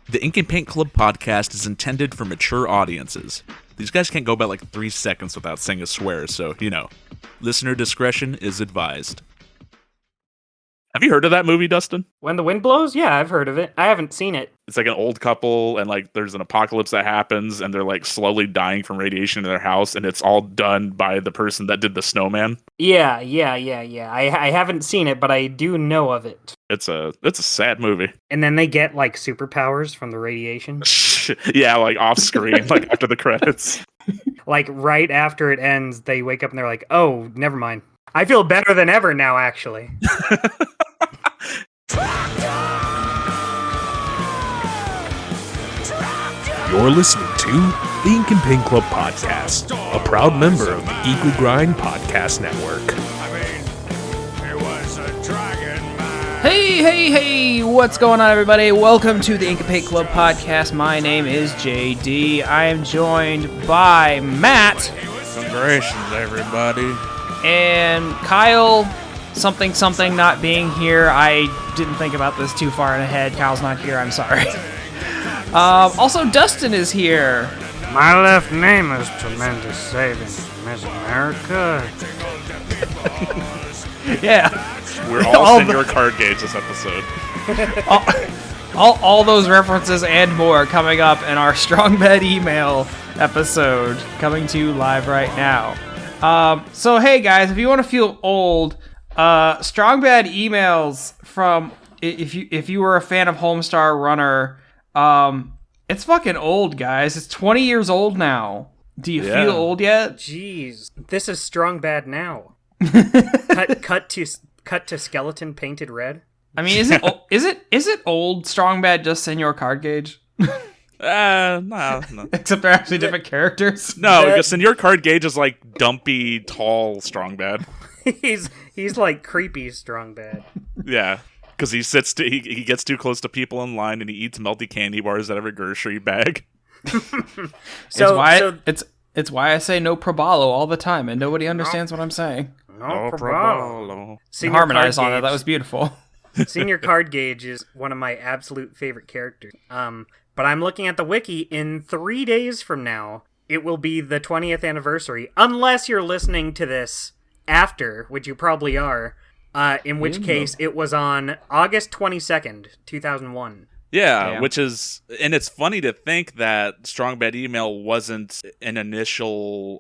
The Ink and Paint Club podcast is intended for mature audiences. These guys can't go about like 3 seconds without saying a swear, so, listener discretion is advised. Have you heard of that movie, Dustin? When the Wind Blows? Yeah, I've heard of it. I haven't seen it. It's like an old couple, and like there's an apocalypse that happens, and they're like slowly dying from radiation in their house, and it's all done by the person that did the snowman. Yeah. I haven't seen it, but I do know of it. It's a sad movie. And then they get like superpowers from the radiation. Yeah, like off screen, like after the credits. Like right after it ends, they wake up and they're like, "Oh, never mind. I feel better than ever now, actually." You're listening to the Ink and Paint Club podcast, a proud member of the Eagle Grind Podcast Network. Hey, what's going on, everybody? Welcome to the Ink and Paint Club podcast. My name is JD. I am joined by Matt. Congratulations, everybody. And Kyle, something, not being here. I didn't think about this too far ahead. Kyle's not here, I'm sorry. Also, Dustin is here. My left name is Tremendous Savings, Miss America. Yeah. We're all senior card gauge this episode. all those references and more coming up in our Strong Bed email episode, coming to you live right now. So hey guys, if you want to feel old, Strong Bad emails from if you were a fan of Homestar Runner, it's fucking old, guys. It's 20 years old now. Do you feel old yet? Jeez, this is Strong Bad now. cut to skeleton painted red. I mean, is it old Strong Bad just Senior Card Gauge? No. Except they're actually different characters. No, because Senior Card Gauge is like dumpy, tall, Strong Bad. he's like creepy Strong Bad. Yeah, because he gets too close to people in line, and he eats melty candy bars out of a grocery bag. It's why I say no probalo all the time, and nobody understands what I'm saying. No probalo. Harmonize on it. That was beautiful. Senior Card Gauge is one of my absolute favorite characters. But I'm looking at the wiki. In 3 days from now, it will be the 20th anniversary, unless you're listening to this after, which you probably are. In which case, it was on August 22nd, 2001. Yeah, Damn. which is, and it's funny to think that Strong Bad Email wasn't an initial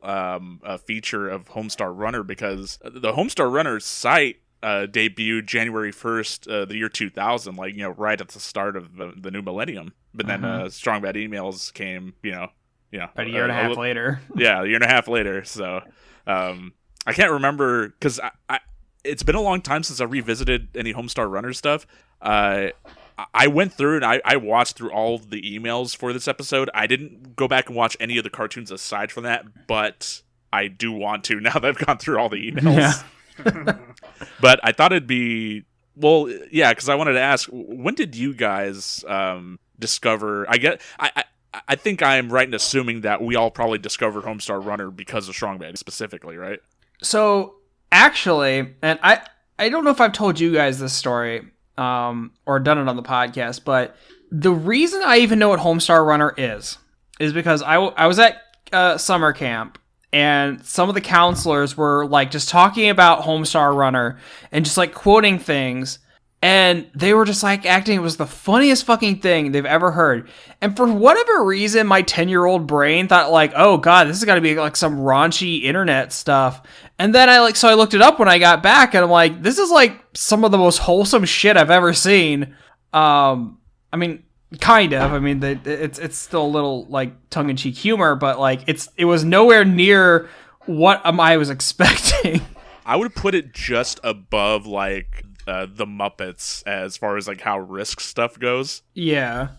feature of Homestar Runner, because the Homestar Runner site debuted January 1st, the year 2000, right at the start of the new millennium. But then Strong Bad Emails came, About a year and a half later. Yeah, a year and a half later. So I can't remember, because it's been a long time since I revisited any Homestar Runner stuff. I went through and I watched through all of the emails for this episode. I didn't go back and watch any of the cartoons aside from that, but I do want to now that I've gone through all the emails. Yeah. But I thought it'd be, because I wanted to ask, when did you guys discover, I think I'm right in assuming that we all probably discovered Homestar Runner because of Strong Bad specifically, right? So, actually, and I don't know if I've told you guys this story, or done it on the podcast, but the reason I even know what Homestar Runner is because I was at summer camp, and some of the counselors were like just talking about Homestar Runner and just like quoting things, and they were just like acting it was the funniest fucking thing they've ever heard. And for whatever reason, my 10-year-old brain thought like, oh god, this has got to be like some raunchy internet stuff. And then I looked it up when I got back, and I'm like, this is like some of the most wholesome shit I've ever seen. I mean, kind of. I mean, it's still a little like tongue-in-cheek humor, but like it was nowhere near what I was expecting. I would put it just above like the Muppets as far as like how Risk stuff goes. Yeah,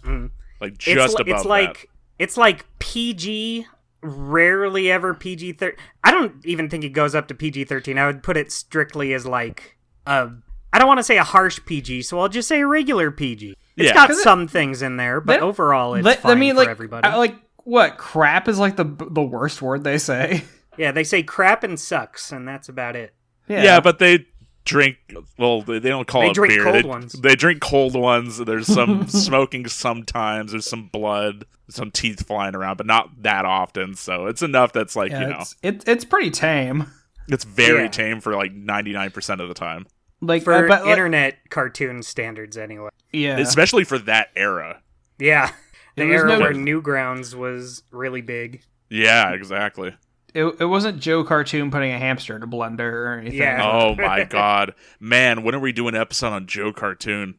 like just above that. It's like PG. Rarely ever PG-13. I don't even think it goes up to PG-13. I would put it strictly as like I don't want to say a harsh PG, so I'll just say a regular PG. It's got some things in there, but overall it's fine for everybody. What, crap is like the worst word they say? Yeah, they say crap and sucks, and that's about it. Yeah, but they drink. Well, they don't call They it drink beer. cold ones. They drink cold ones. There's some smoking sometimes. There's some blood, some teeth flying around, but not that often. So it's enough that's like it's pretty tame. it's very tame for like 99% of the time. Like For but, internet cartoon standards, anyway. yeah, Especially for that era. Yeah, the There was era no- where Newgrounds was really big. Yeah, exactly. it wasn't Joe Cartoon putting a hamster in a blender or anything. Yeah. Oh my god, man! When are we doing an episode on Joe Cartoon?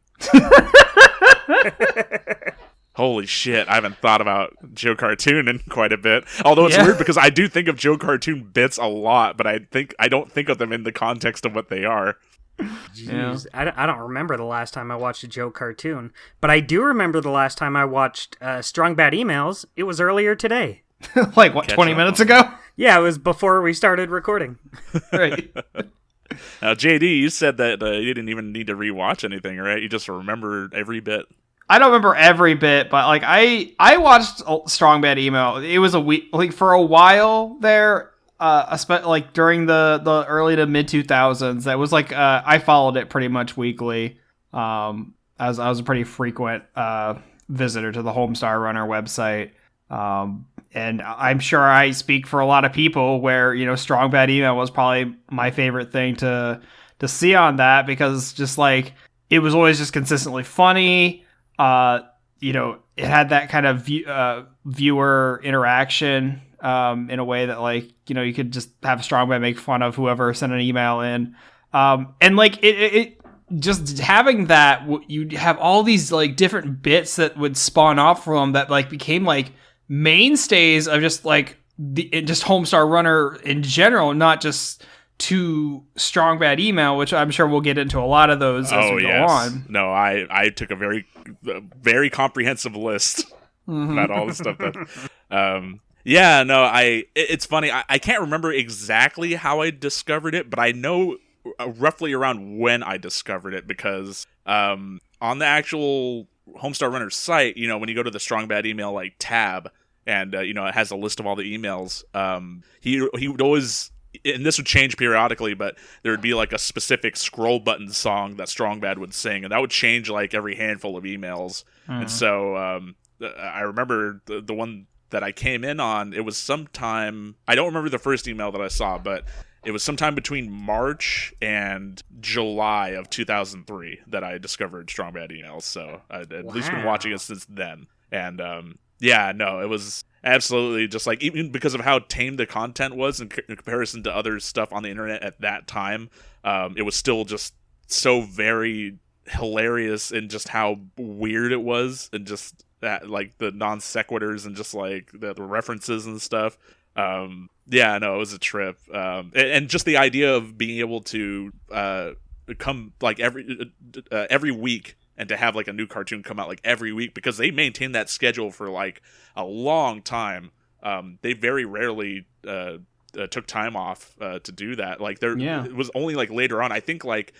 Holy shit! I haven't thought about Joe Cartoon in quite a bit. Although it's weird because I do think of Joe Cartoon bits a lot, but I don't think of them in the context of what they are. Jeez, I don't remember the last time I watched a Joe Cartoon, but I do remember the last time I watched Strong Bad Emails. It was earlier today. Like what, Catch 20 up minutes on ago? Yeah, it was before we started recording. Right. Now, JD, you said that you didn't even need to rewatch anything, right? You just remember every bit. I don't remember every bit, but like I watched Strong Bad Email. It was a week, like for a while there, like during the early to mid 2000s. That was like I followed it pretty much weekly. As I was a pretty frequent visitor to the Homestar Runner website. And I'm sure I speak for a lot of people where, Strong Bad Email was probably my favorite thing to see on that, because just like it was always just consistently funny. It had that kind of viewer interaction in a way that like, you could just have Strong Bad make fun of whoever sent an email in. And like it just having that, you'd have all these like different bits that would spawn off from that like became like mainstays of just like just Homestar Runner in general, not just to Strong Bad Email, which I'm sure we'll get into a lot of those as we go on. No, I took a very comprehensive list about all the stuff that. It's funny. I can't remember exactly how I discovered it, but I know roughly around when I discovered it, because on the actual Homestar Runner site, when you go to the Strong Bad Email like tab, and it has a list of all the emails. He would always, and this would change periodically, but there would be like a specific scroll button song that Strong Bad would sing, and that would change like every handful of emails. And so I remember the one that I came in on. It was sometime, I don't remember the first email that I saw, but it was sometime between March and July of 2003 that I discovered Strong Bad Emails. So I'd at least been watching it since then. And it was absolutely just like, even because of how tame the content was in comparison to other stuff on the internet at that time, it was still just so very hilarious in just how weird it was, and just that like the non sequiturs and just like the references and stuff. It was a trip. And just the idea of being able to come like every week, and to have like a new cartoon come out like every week, because they maintained that schedule for like a long time. They very rarely took time off to do that. Like it was only like later on, I think like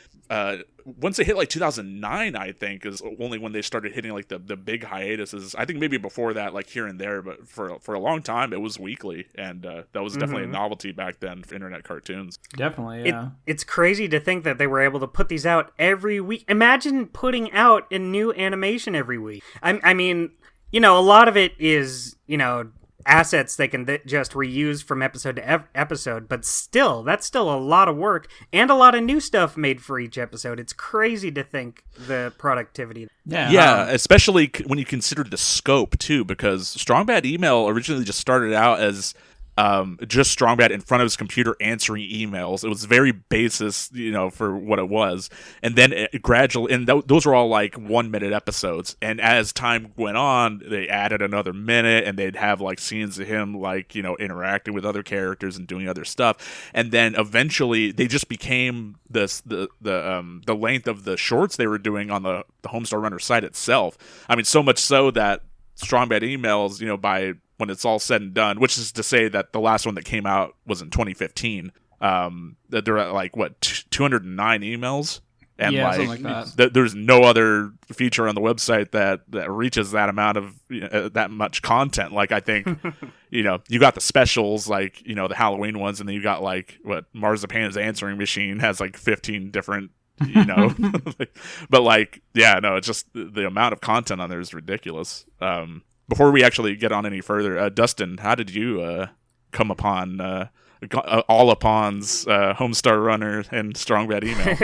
once they hit like 2009, I think is only when they started hitting like the big hiatuses. I think maybe before that, like here and there, but for a long time it was weekly, and that was definitely a novelty back then for internet cartoons. Definitely, yeah. It's crazy to think that they were able to put these out every week. Imagine putting out a new animation every week. I mean, a lot of it is, assets they can just reuse from episode to episode, but still, that's still a lot of work and a lot of new stuff made for each episode. It's crazy to think the productivity. Yeah, especially when you consider the scope too, because Strong Bad Email originally just started out as just Strong Bad in front of his computer answering emails. It was very basis, for what it was. And then it gradually, and those were all like 1 minute episodes. And as time went on, they added another minute, and they'd have like scenes of him like, interacting with other characters and doing other stuff. And then eventually they just became the length of the shorts they were doing on the Homestar Runner site itself. I mean, so much so that Strong Bad Emails, by when it's all said and done, which is to say that the last one that came out was in 2015, that they're at like 209 emails, And Yeah, something like that. there's no other feature on the website that reaches that amount of that much content. Like, I think, you got the specials, like, the Halloween ones, and then you got like what Marzipan's answering machine has like 15 different, but like, yeah, no, it's just the amount of content on there is ridiculous. Before we actually get on any further, Dustin, how did you come upon all upon's Homestar Runner and Strong Bad Email?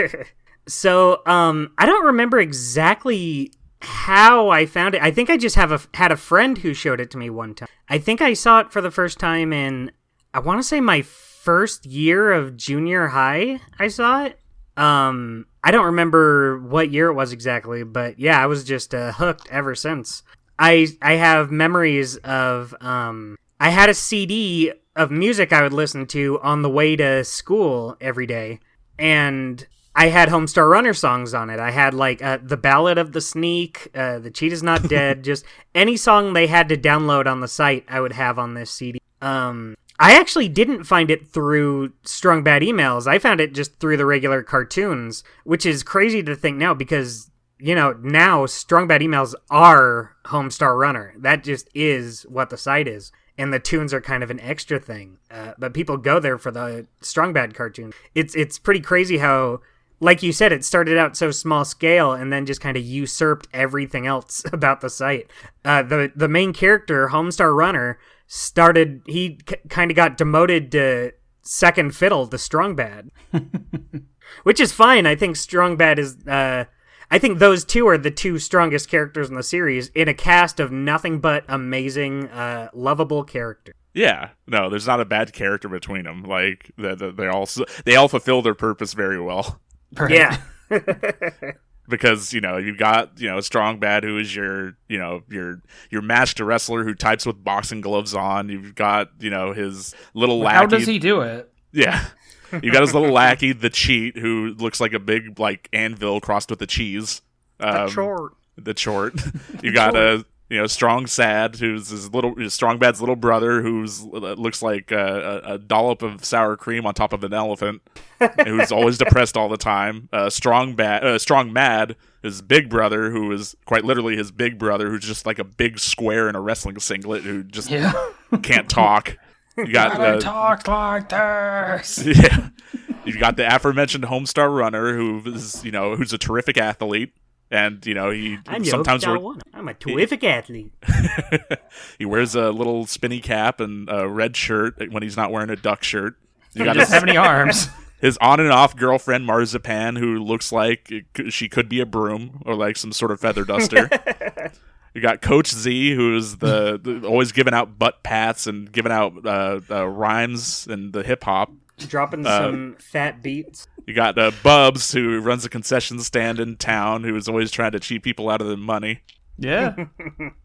So, I don't remember exactly how I found it. I think I just had a friend who showed it to me one time. I think I saw it for the first time in, I want to say, my first year of junior high. I saw it. I don't remember what year it was exactly, but yeah, I was just hooked ever since. I have memories of I had a CD of music I would listen to on the way to school every day, and I had Homestar Runner songs on it. I had like the Ballad of the Sneak, the Cheetah's Not Dead, just any song they had to download on the site I would have on this CD. I actually didn't find it through Strong Bad Emails. I found it just through the regular cartoons, which is crazy to think now because, now Strong Bad Emails are Homestar Runner. That just is what the site is. And the tunes are kind of an extra thing. But people go there for the Strong Bad cartoon. It's pretty crazy how, like you said, it started out so small scale and then just kind of usurped everything else about the site. The main character, Homestar Runner, he kind of got demoted to second fiddle to Strong Bad. Which is fine. I think Strong Bad is... I think those two are the two strongest characters in the series in a cast of nothing but amazing, lovable characters. Yeah, no, there's not a bad character between them. Like they all fulfill their purpose very well. Yeah. Because you've got Strong Bad, who is your master wrestler who types with boxing gloves on. You've got his little lackey. How does he do it? Yeah. You got his little lackey, the Cheat, who looks like a big like anvil crossed with a cheese. The Chort. The Chort. You got Strong Sad, who's Strong Bad's little brother, who's looks like a dollop of sour cream on top of an elephant, who's always depressed all the time. Strong Mad, his big brother, who is quite literally his big brother, who's just like a big square in a wrestling singlet who just can't talk. You got talk like this. Yeah, you got the aforementioned Homestar Runner, who's a terrific athlete, and I'm sometimes I'm a terrific athlete. He wears a little spinny cap and a red shirt when he's not wearing a duck shirt. You got his 70 arms. His on and off girlfriend Marzipan, who looks like she could be a broom or like some sort of feather duster. You got Coach Z, who's the always giving out butt pats and giving out rhymes and the hip hop, dropping some fat beats. You got Bubs, who runs a concession stand in town, who is always trying to cheat people out of their money. Yeah,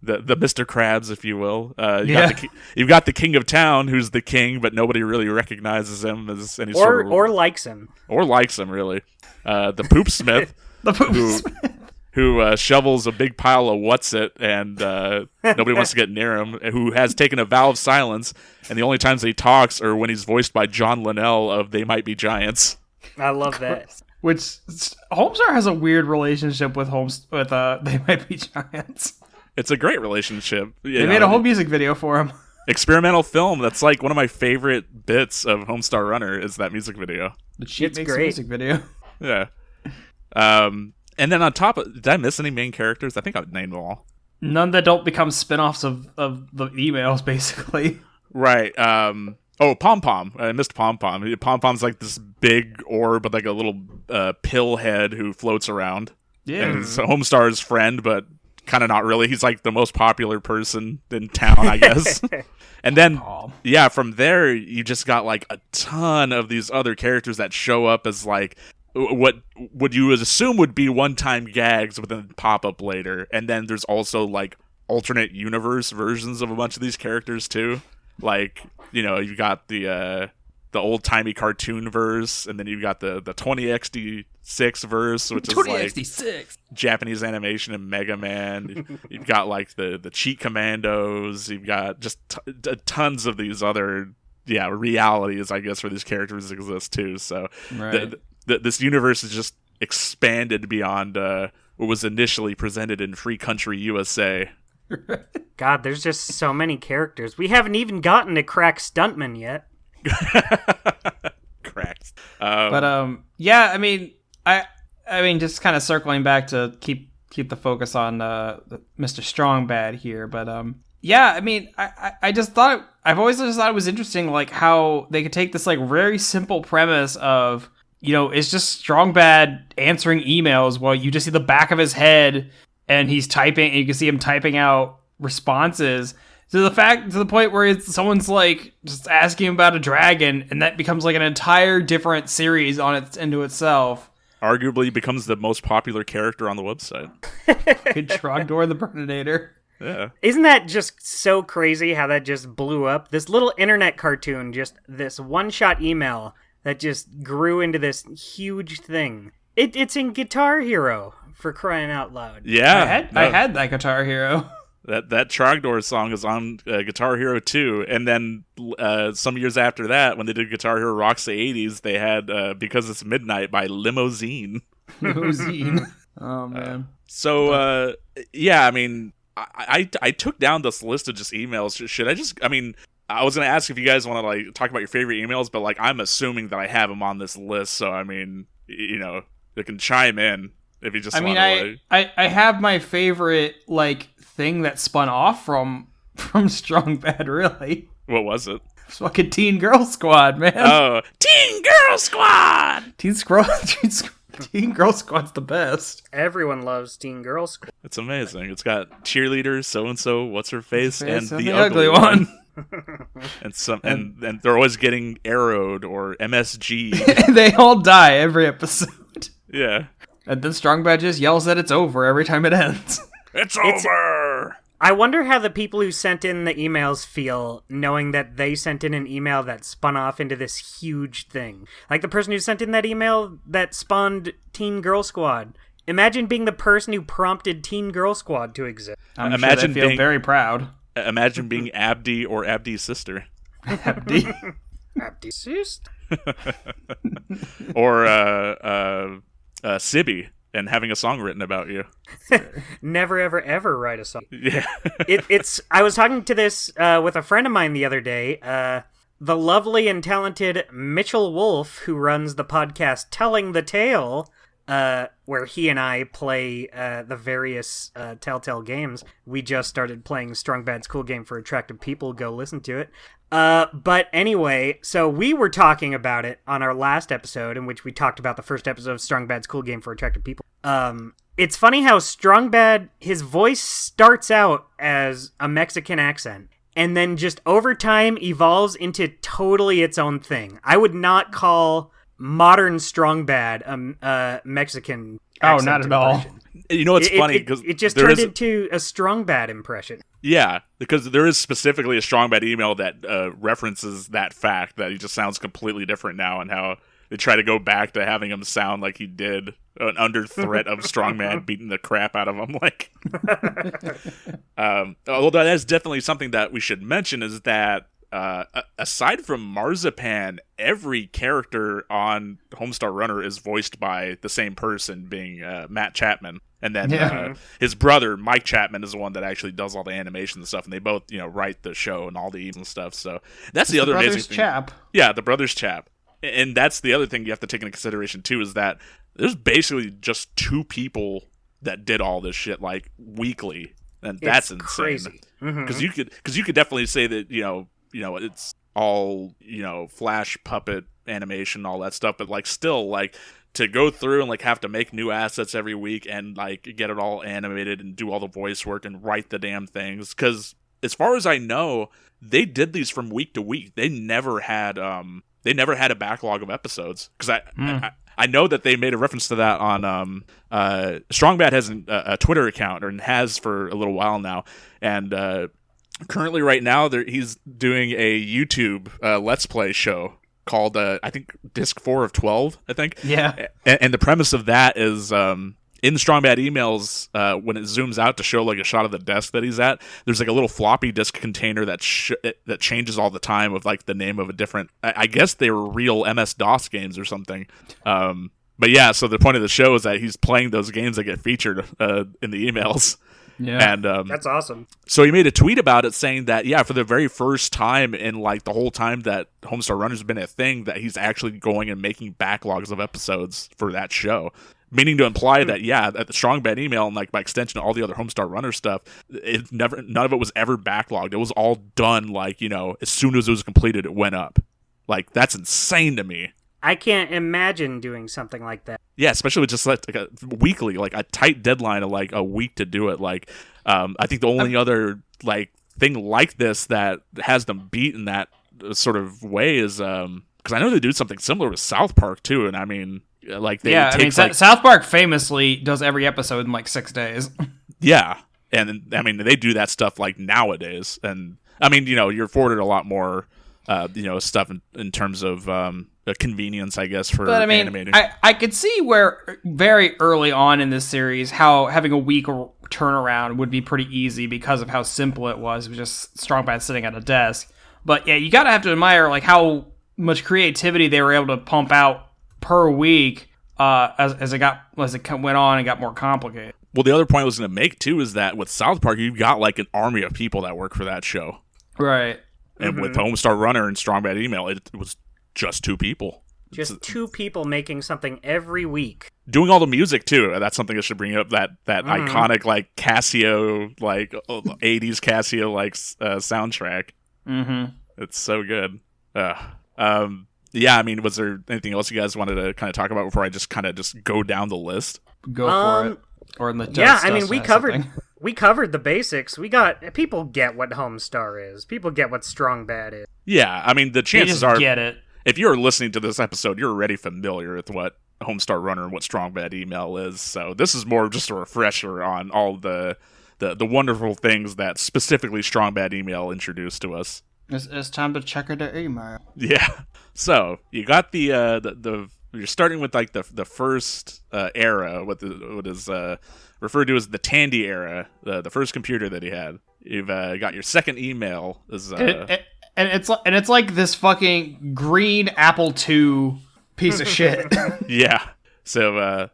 the Mr. Krabs, if you will. You've got the King of Town, who's the king, but nobody really recognizes him as any sort of... Or likes him. Or likes him, really. The Poop Smith. Who shovels a big pile of what's-it, and nobody wants to get near him, who has taken a vow of silence, and the only times he talks are when he's voiced by John Linnell of They Might Be Giants. I love that. Which Homestar has a weird relationship with They Might Be Giants. It's a great relationship. They made a whole music video for him. Experimental film. That's like one of my favorite bits of Homestar Runner is that music video. The Cheat makes a music video. Yeah. And then on top of... Did I miss any main characters? I think I named them all. None that don't become spin-offs of the emails, basically. Right. Pom Pom. I missed Pom Pom. Pom Pom's like this big orb with like a little pill head who floats around. Yeah. And he's Homestar's friend, but kind of not really. He's like the most popular person in town, I guess. And then, from there, you just got like a ton of these other characters that show up as like... what you would assume would be one-time gags but then pop up later. And then there's also like alternate universe versions of a bunch of these characters too. Like, you've got the old-timey cartoon verse, and then you've got the 20XD6 verse, which is like Japanese animation and Mega Man. You've got like the Cheat Commandos. You've got just tons of these other realities, I guess, where these characters exist too. So right. This universe is just expanded beyond what was initially presented in Free Country USA. God, there's just so many characters. We haven't even gotten to Crack Stuntman yet. Cracks. Yeah, I mean, just kind of circling back to keep the focus on Mr. Strongbad here, but yeah, I mean, I just thought I've always just thought it was interesting, like how they could take this like very simple premise of, you know, it's just Strongbad answering emails while you just see the back of his head and he's typing, and you can see him typing out responses to the point where someone's like just asking him about a dragon, and that becomes like an entire different series into itself. Arguably becomes the most popular character on the website. Good Trogdor the Burninator. Yeah. Isn't that just so crazy how that just blew up? This little internet cartoon, just this one-shot email that just grew into this huge thing. It's in Guitar Hero, for crying out loud. Yeah. I had that Guitar Hero. That Trogdor song is on Guitar Hero 2, and then some years after that, when they did Guitar Hero Rocks the 80s, they had Because It's Midnight by Limousine. Limousine. Oh, man. Yeah, I mean, I took down this list of just emails. Should I just, I mean, I was going to ask if you guys want to like talk about your favorite emails, but like I'm assuming that I have them on this list, so I mean, you know, they can chime in if you just want to. I have my favorite like thing that spun off from Strongbad, really. What was it? It's fucking Teen Girl Squad, man. Oh, Teen Girl Squad! Teen Girl Squad's the best. Everyone loves Teen Girl Squad. It's amazing. It's got cheerleaders, so-and-so, what's-her-face, and the ugly one. and they're always getting arrowed or MSG. They all die every episode. Yeah. And then Strongbad just yells that it's over every time it ends. It's over! I wonder how the people who sent in the emails feel knowing that they sent in an email that spun off into this huge thing. Like the person who sent in that email that spawned Teen Girl Squad. Imagine being the person who prompted Teen Girl Squad to exist. I'm sure they feel very proud. Imagine being Abdi or Abdi's sister. Abdi? Abdi's sister? Or Sibby. And having a song written about you. Never, ever, ever write a song. Yeah. I was talking to this with a friend of mine the other day. The lovely and talented Mitchell Wolf, who runs the podcast Telling the Tale, where he and I play the various Telltale games. We just started playing Strongbad's Cool Game for Attractive People. Go listen to it. But anyway, so we were talking about it on our last episode, in which we talked about the first episode of Strongbad's Cool Game for Attractive People. It's funny how Strongbad, his voice starts out as a Mexican accent, and then just over time evolves into totally its own thing. I would not call modern Strongbad a Mexican accent. Oh, not at all. You know, it's funny because it just turned into a Strongbad impression. Yeah, because there is specifically a Strongbad email that references that fact that he just sounds completely different now, and how they try to go back to having him sound like he did under threat of Strongman beating the crap out of him. Like, although that is definitely something that we should mention is that aside from Marzipan, every character on Homestar Runner is voiced by the same person, being Matt Chapman. And then his brother, Mike Chapman, is the one that actually does all the animation and stuff. And they both, write the show and all the evil stuff. So that's the other amazing thing. Chap. Yeah, the brothers Chap. And that's the other thing you have to take into consideration, too, is that there's basically just two people that did all this shit, like, weekly. And that's insane. Crazy. Because you could definitely say that, it's all, Flash puppet animation, all that stuff. But, like, still, like, to go through and, like, have to make new assets every week and, like, get it all animated and do all the voice work and write the damn things. Because as far as I know, they did these from week to week. They never had a backlog of episodes. Because I know that they made a reference to that on Strongbad has a Twitter account, or has for a little while now, and currently right now he's doing a YouTube Let's Play show called I think Disc 4 of 12, I think. Yeah. And the premise of that is in Strongbad emails, when it zooms out to show like a shot of the desk that he's at, there's like a little floppy disk container that changes all the time with like the name of a different. I guess they were real MS-DOS games or something. But But yeah, so the point of the show is that he's playing those games that get featured in the emails. Yeah. And That's awesome. so he made a tweet about it saying that, yeah, for the very first time in like the whole time that Homestar Runner's has been a thing, that he's actually going and making backlogs of episodes for that show. Meaning to imply that, yeah, that the Strong Bad email and like by extension all the other Homestar Runner stuff, none of it was ever backlogged. It was all done like, as soon as it was completed, it went up. Like, that's insane to me. I can't imagine doing something like that. Yeah, especially with just like a weekly, like a tight deadline of like a week to do it. Like, I think the only other like thing like this that has them beat in that sort of way is because I know they do something similar with South Park too, and I mean, like they South Park famously does every episode in like 6 days. Yeah, and I mean they do that stuff like nowadays, and I mean you're afforded a lot more stuff in terms of convenience, I guess, for but I mean, animating. I could see where very early on in this series how having a week turnaround would be pretty easy because of how simple it was. It was just Strong Bad sitting at a desk. But yeah, you gotta have to admire like how much creativity they were able to pump out per week as it went on and got more complicated. Well, the other point I was going to make too is that with South Park, you've got like an army of people that work for that show, right? And with Homestar Runner and Strong Bad Email, it was just 2 people. Just 2 people making something every week. Doing all the music too. That's something I should bring up. That iconic like Casio, like 80s Casio like soundtrack. Mm-hmm. It's so good. Yeah, I mean, was there anything else you guys wanted to kind of talk about before I just kind of just go down the list? Go for it. Or in the I mean, we covered the basics. People get what Homestar is. People get what Strong Bad is. Yeah, I mean, the chances are, get it. If you're listening to this episode, you're already familiar with what Homestar Runner and what Strong Bad Email is. So this is more just a refresher on all the wonderful things that specifically Strong Bad Email introduced to us. It's time to check the email. Yeah. So you got the you're starting with like the first era, what is referred to as the Tandy era, the first computer that he had. You've got your second email is and it's like this fucking green Apple II piece of shit. Yeah. So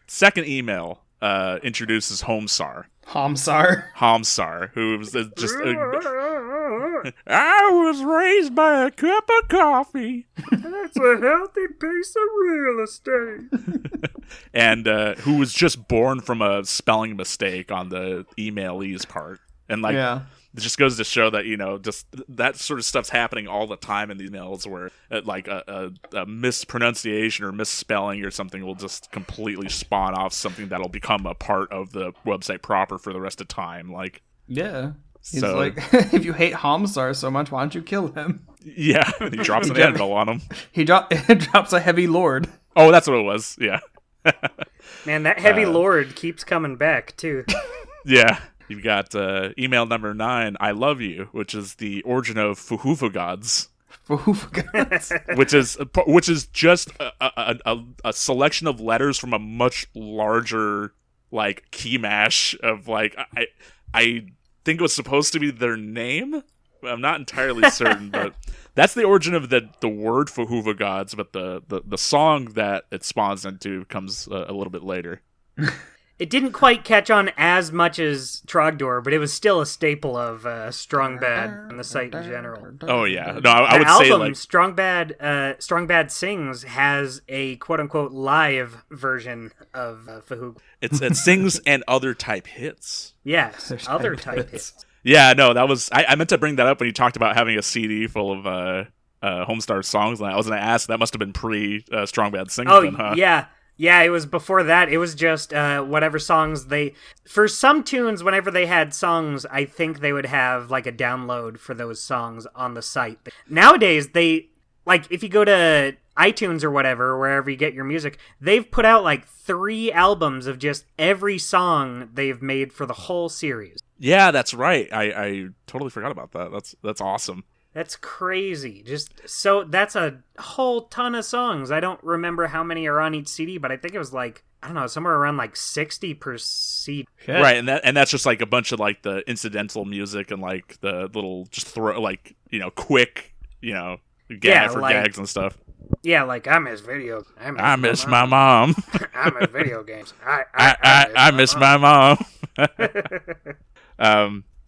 second email introduces Homestar. Homestar, who was just I was raised by a cup of coffee. That's a healthy piece of real estate. And who was just born from a spelling mistake on the emailee's part. And like, it just goes to show that, just that sort of stuff's happening all the time in the emails where like a mispronunciation or misspelling or something will just completely spawn off something that'll become a part of the website proper for the rest of time. Like, yeah. He's like, if you hate Homestar so much, why don't you kill him? Yeah, he drops an anvil on him. He drops a heavy lord. Oh, that's what it was. Yeah. Man, that heavy lord keeps coming back, too. Yeah. You've got email number 9, I love you, which is the origin of Fuhufa gods. which is just a selection of letters from a much larger like key mash of like I think it was supposed to be their name. I'm not entirely certain, but that's the origin of the word Fuhuva gods. But the song that it spawns into comes a little bit later. It didn't quite catch on as much as Trogdor, but it was still a staple of Strong Bad on the site in general. Oh yeah, no, I would album, say like Strong Bad Sings has a quote unquote live version of Fuhuga. It sings and other type hits. Yes, other type hits. Yeah, no, that was I meant to bring that up when you talked about having a CD full of Homestar songs. And I was going to ask, that must have been pre Strong Bad Sings. Oh then, huh? yeah. Yeah, it was before that. It was just whatever songs for some tunes, whenever they had songs, I think they would have like a download for those songs on the site. But nowadays, if you go to iTunes or whatever, wherever you get your music, they've put out like 3 albums of just every song they've made for the whole series. Yeah, that's right. I totally forgot about that. That's awesome. That's crazy. So that's a whole ton of songs. I don't remember how many are on each CD, but I think it was like, I don't know, somewhere around like 60 per CD. Right, and that's just like a bunch of like the incidental music and like the little just quick, gags and stuff. Yeah, like I miss video. I miss my mom. I miss video games. I miss my mom.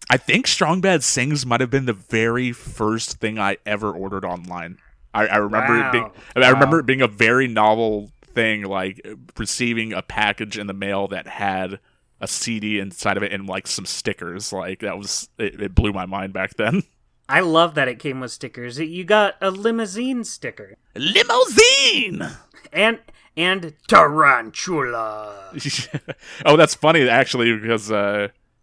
I think Strong Bad Sings might have been the very first thing I ever ordered online. I remember it being. I remember it being a very novel thing, like receiving a package in the mail that had a CD inside of it and like some stickers. Like that was it blew my mind back then. I love that it came with stickers. You got a limousine sticker. Limousine! And tarantula. Oh, that's funny actually, because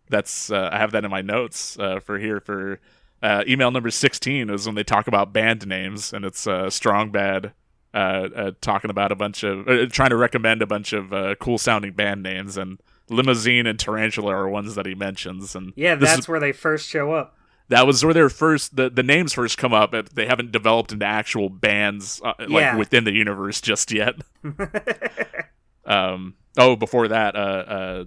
that's I have that in my notes for here for email number 16 is when they talk about band names, and it's Strong Bad talking about a bunch of trying to recommend a bunch of cool sounding band names, and Limousine and Tarantula are ones that he mentions. And yeah, that's where they first show up. That was where their first the names first come up. They haven't developed into actual bands like within the universe just yet. Before that,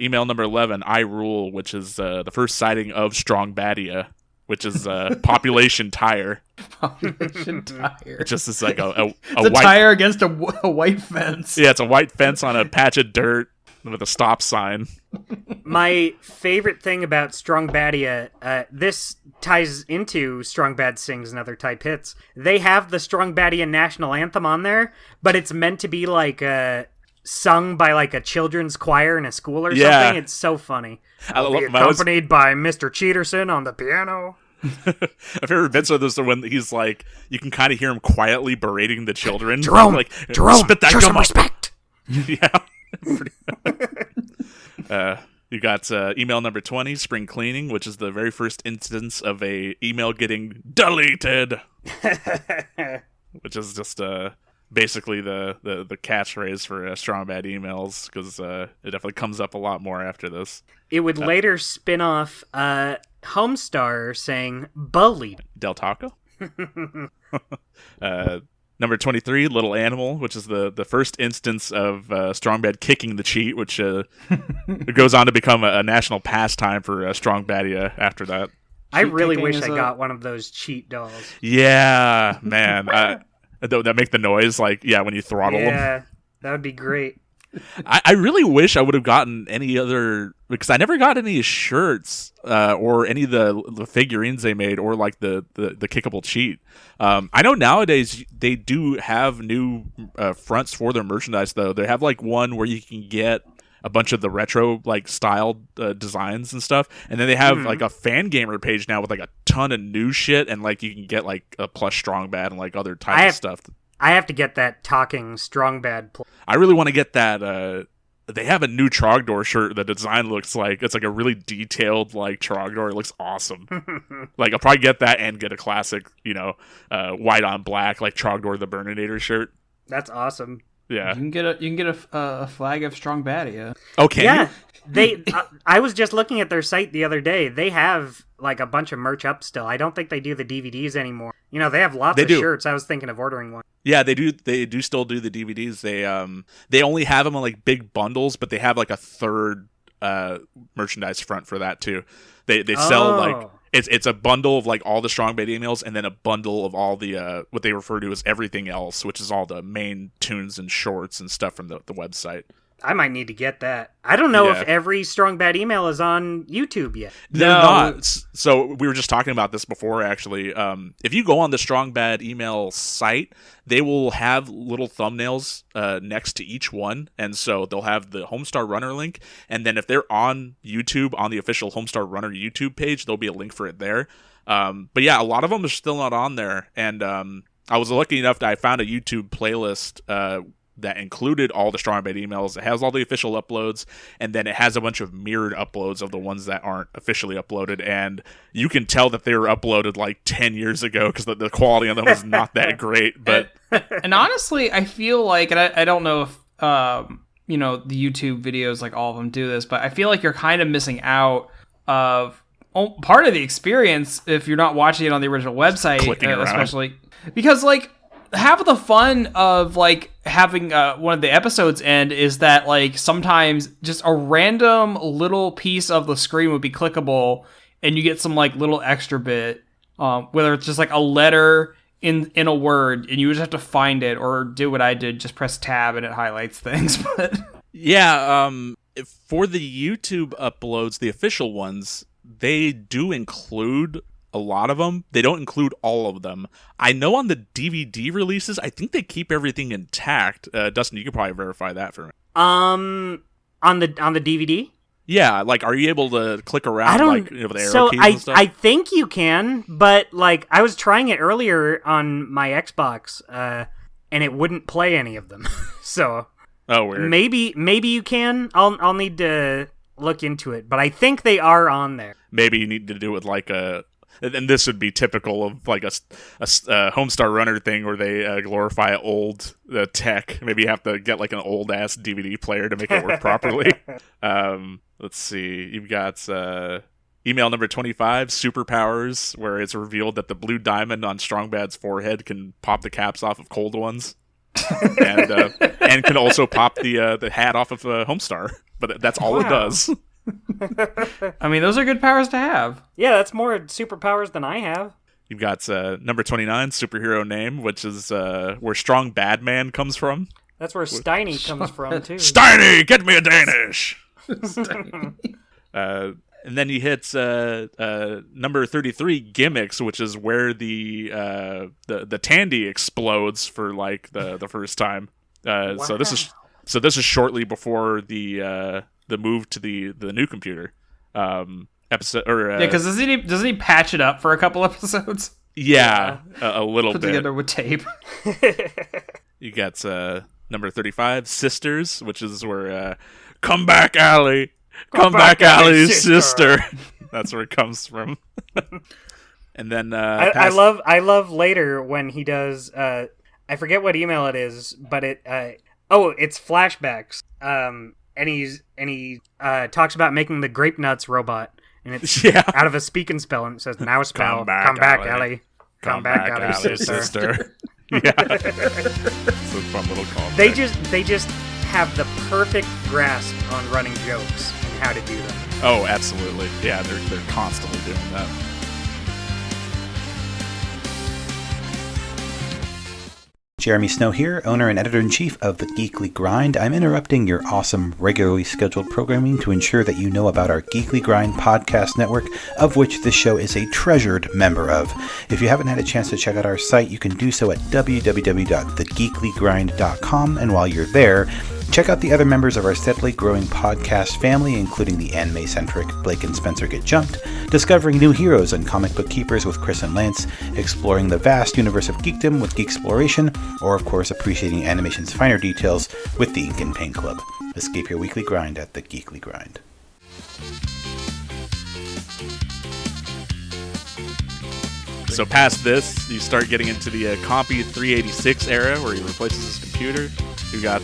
email number 11, I Rule, which is the first sighting of Strong Badia, which is Population Tire. Population Tire. It's just it's like a white tire against a white fence. Yeah, it's a white fence on a patch of dirt with a stop sign. My favorite thing about Strong Badia, this ties into Strong Bad Sings and other type hits. They have the Strong Badia national anthem on there, but it's meant to be like sung by like a children's choir in a school or something. It's so funny. Accompanied by Mr. Cheaterson on the piano. My favorite bits are those when he's like, you can kind of hear him quietly berating the children. Jerome, like, Jerome, spit that show gum some up. respect. Yeah. You got email number 20, Spring Cleaning, which is the very first instance of a email getting deleted. Which is just basically the catchphrase for Strong Bad emails, because it definitely comes up a lot more after this. It would later spin off Homestar saying bullied. Del Taco? Number 23, Little Animal, which is the first instance of Strong Bad kicking the cheat, which goes on to become a national pastime for Strong Badia after that. I really wish I got one of those cheat dolls. Yeah, man. That make the noise, like, when you throttle them. Yeah, that would be great. I really wish I would have gotten any other, because I never got any shirts or any of the figurines they made, or like the kickable cheat. I know nowadays they do have new fronts for their merchandise, though. They have like one where you can get a bunch of the retro like styled designs and stuff, and then they have like a fan gamer page now with like a ton of new shit, and like you can get like a plush Strong Bad and like other types of stuff. I have to get that talking Strong Bad. I really want to get that. They have a new Trogdor shirt. The design looks like it's like a really detailed like Trogdor. It looks awesome. Like I'll probably get that and get a classic, white on black like Trogdor the Burninator shirt. That's awesome. Yeah, you can get a flag of Strong Badia. Okay. Yeah, they. I was just looking at their site the other day. They have like a bunch of merch up still. I don't think they do the DVDs anymore. They have lots of shirts. I was thinking of ordering one. Yeah, they do. They do still do the DVDs. They only have them in like big bundles, but they have like a third merchandise front for that too. They sell like it's a bundle of like all the Strong Bad emails, and then a bundle of all the what they refer to as everything else, which is all the main tunes and shorts and stuff from the website. I might need to get that. I don't know if every Strong Bad email is on YouTube yet. They're not. So we were just talking about this before, actually. If you go on the Strong Bad email site, they will have little thumbnails next to each one. And so they'll have the Homestar Runner link. And then if they're on YouTube, on the official Homestar Runner YouTube page, there'll be a link for it there. But yeah, a lot of them are still not on there. And I was lucky enough that I found a YouTube playlist that included all the Strong Bad emails. It has all the official uploads, and then it has a bunch of mirrored uploads of the ones that aren't officially uploaded, and you can tell that they were uploaded like 10 years ago because the quality on them was not that great. But and honestly, I feel like, and I don't know if the YouTube videos, like all of them do this, but I feel like you're kind of missing out of part of the experience if you're not watching it on the original website, especially because like half of the fun of like having one of the episodes end is that like sometimes just a random little piece of the screen would be clickable, and you get some like little extra bit, whether it's just like a letter in a word, and you just have to find it or do what I did, just press tab and it highlights things. But Yeah, for the YouTube uploads, the official ones, they do include a lot of them. They don't include all of them. I know on the DVD releases, I think they keep everything intact. Dustin, you could probably verify that for me. On the DVD. Yeah, like, are you able to click around, like, you know, with the arrow So keys and stuff? I think you can, but like I was trying it earlier on my Xbox, and it wouldn't play any of them. So weird. maybe you can. I'll need to look into it, but I think they are on there. Maybe you need to do it with like and this would be typical of like a Homestar Runner thing where they glorify old tech. Maybe you have to get like an old ass DVD player to make it work properly. Let's see. You've got email number 25, superpowers, where it's revealed that the blue diamond on Strongbad's forehead can pop the caps off of cold ones, and can also pop the hat off of Homestar. But that's all it does. I mean, those are good powers to have. Yeah, that's more superpowers than I have. You've got number 29, superhero name, which is where Strong Bad Man comes from. That's where Steiny comes from, too. Steiny, get me a Danish! And then he hits number 33, gimmicks, which is where the Tandy explodes for like the first time. Wow. So this is shortly before the move to the new computer episode. Or because doesn't he patch it up for a couple episodes? Yeah, a little Put bit together with tape. You got number 35, sisters, which is where come back, Allie. Come back, Allie's sister. That's where it comes from. And then I love later when he does I forget what email it is, but it's flashbacks. And he talks about making the grape nuts robot, and it's out of a speak and spell, and it says, "Now spell, come back, Ellie. Come back, Ellie, sister." Yeah, it's a fun little call. They just have the perfect grasp on running jokes and how to do them. Oh, absolutely. Yeah, they're constantly doing that. Jeremy Snow here, owner and editor-in-chief of The Geekly Grind. I'm interrupting your awesome, regularly scheduled programming to ensure that you know about our Geekly Grind podcast network, of which this show is a treasured member of. If you haven't had a chance to check out our site, you can do so at www.thegeeklygrind.com, and while you're there, check out the other members of our steadily growing podcast family, including the anime-centric Blake and Spencer Get Jumped, discovering new heroes and comic book keepers with Chris and Lance, exploring the vast universe of geekdom with Geeksploration, or of course appreciating animation's finer details with the Ink and Paint Club. Escape your weekly grind at The Geekly Grind. So past this, you start getting into the Compy 386 era, where he replaces his computer. You got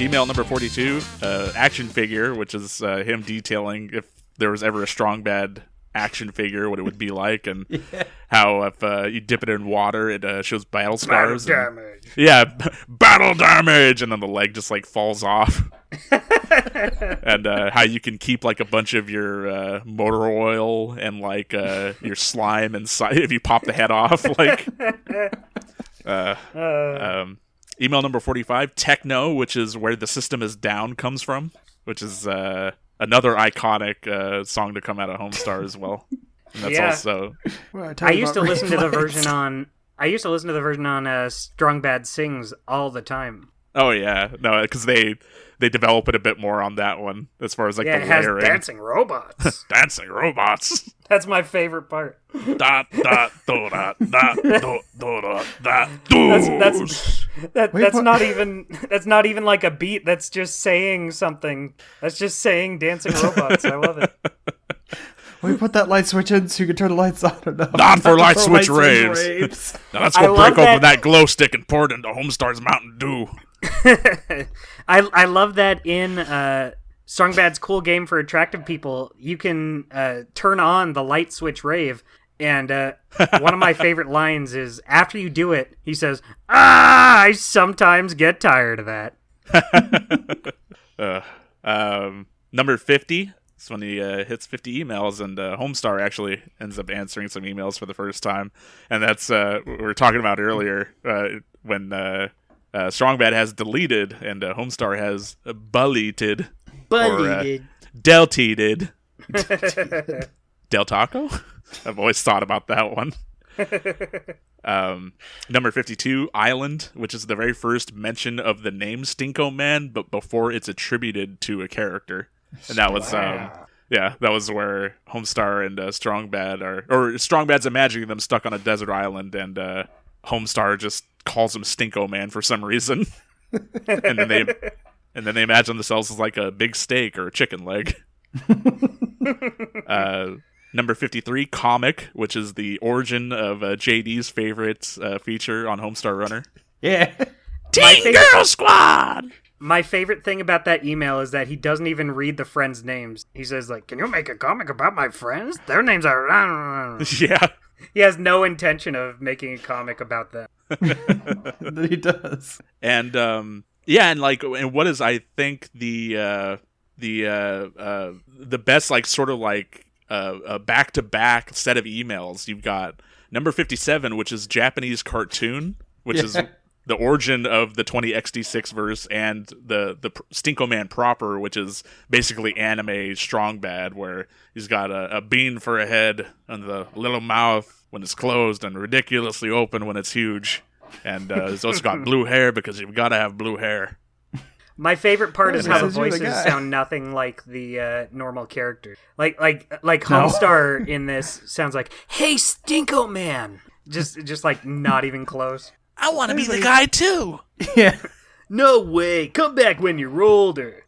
email number 42, action figure, which is him detailing if there was ever a Strong Bad action figure, what it would be like, and how if you dip it in water, it shows battle scars. Battle damage. Yeah, battle damage, and then the leg just like falls off. And how you can keep like a bunch of your motor oil and like your slime inside if you pop the head off. Like, email number 45, techno, which is where the system is down comes from, which is another iconic song to come out of Homestar as well. And that's also. I used to listen to the version on. I used to listen to the version on Strong Bad Sings all the time. Oh yeah, no, because they develop it a bit more on that one as far as like the it has layering. dancing robots. Dancing robots. That's my favorite part. That's not even like a beat. That's just saying something. That's just saying dancing robots. I love it. We put that light switch in so you can turn the lights on or no? Not for light switch raves. Now let's go break open that glow stick and pour it into Homestar's Mountain Dew. I love that in Strong Bad's cool game for attractive people, you can turn on the light switch rave, and one of my favorite lines is, after you do it, he says, I sometimes get tired of that. Number 50, It's when he hits 50 emails, and Homestar actually ends up answering some emails for the first time. And that's what we were talking about earlier when Strongbad has deleted and Homestar has bulleted. Bulleted. Delteated. Del Taco? I've always thought about that one. Number 52, Island, which is the very first mention of the name Stinko Man, but before it's attributed to a character. And that was, that was where Homestar and Strongbad or Strongbad's imagining them stuck on a desert island, and Homestar just calls him Stinko Man for some reason. and then they imagine themselves as like a big steak or a chicken leg. Number 53, Comic, which is the origin of JD's favorite feature on Homestar Runner. Yeah. Teen Girl Squad! My favorite thing about that email is that he doesn't even read the friends' names. He says, like, can you make a comic about my friends? Their names are... Yeah. He has no intention of making a comic about them. He does. And, and what is, I think, the best, like, sort of, like, a back-to-back set of emails. You've got number 57, which is Japanese cartoon, which is the origin of the 20XD6 verse, and the Stinko Man proper, which is basically anime Strongbad, where he's got a bean for a head and the little mouth when it's closed and ridiculously open when it's huge. And he's also got blue hair because you've got to have blue hair. My favorite part is how the Says you're the voices guy. sound nothing like the normal character. Like Homestar in this sounds like, "Hey, Stinko Man," just like not even close. I want to be the guy too. Yeah. No way! Come back when you're older.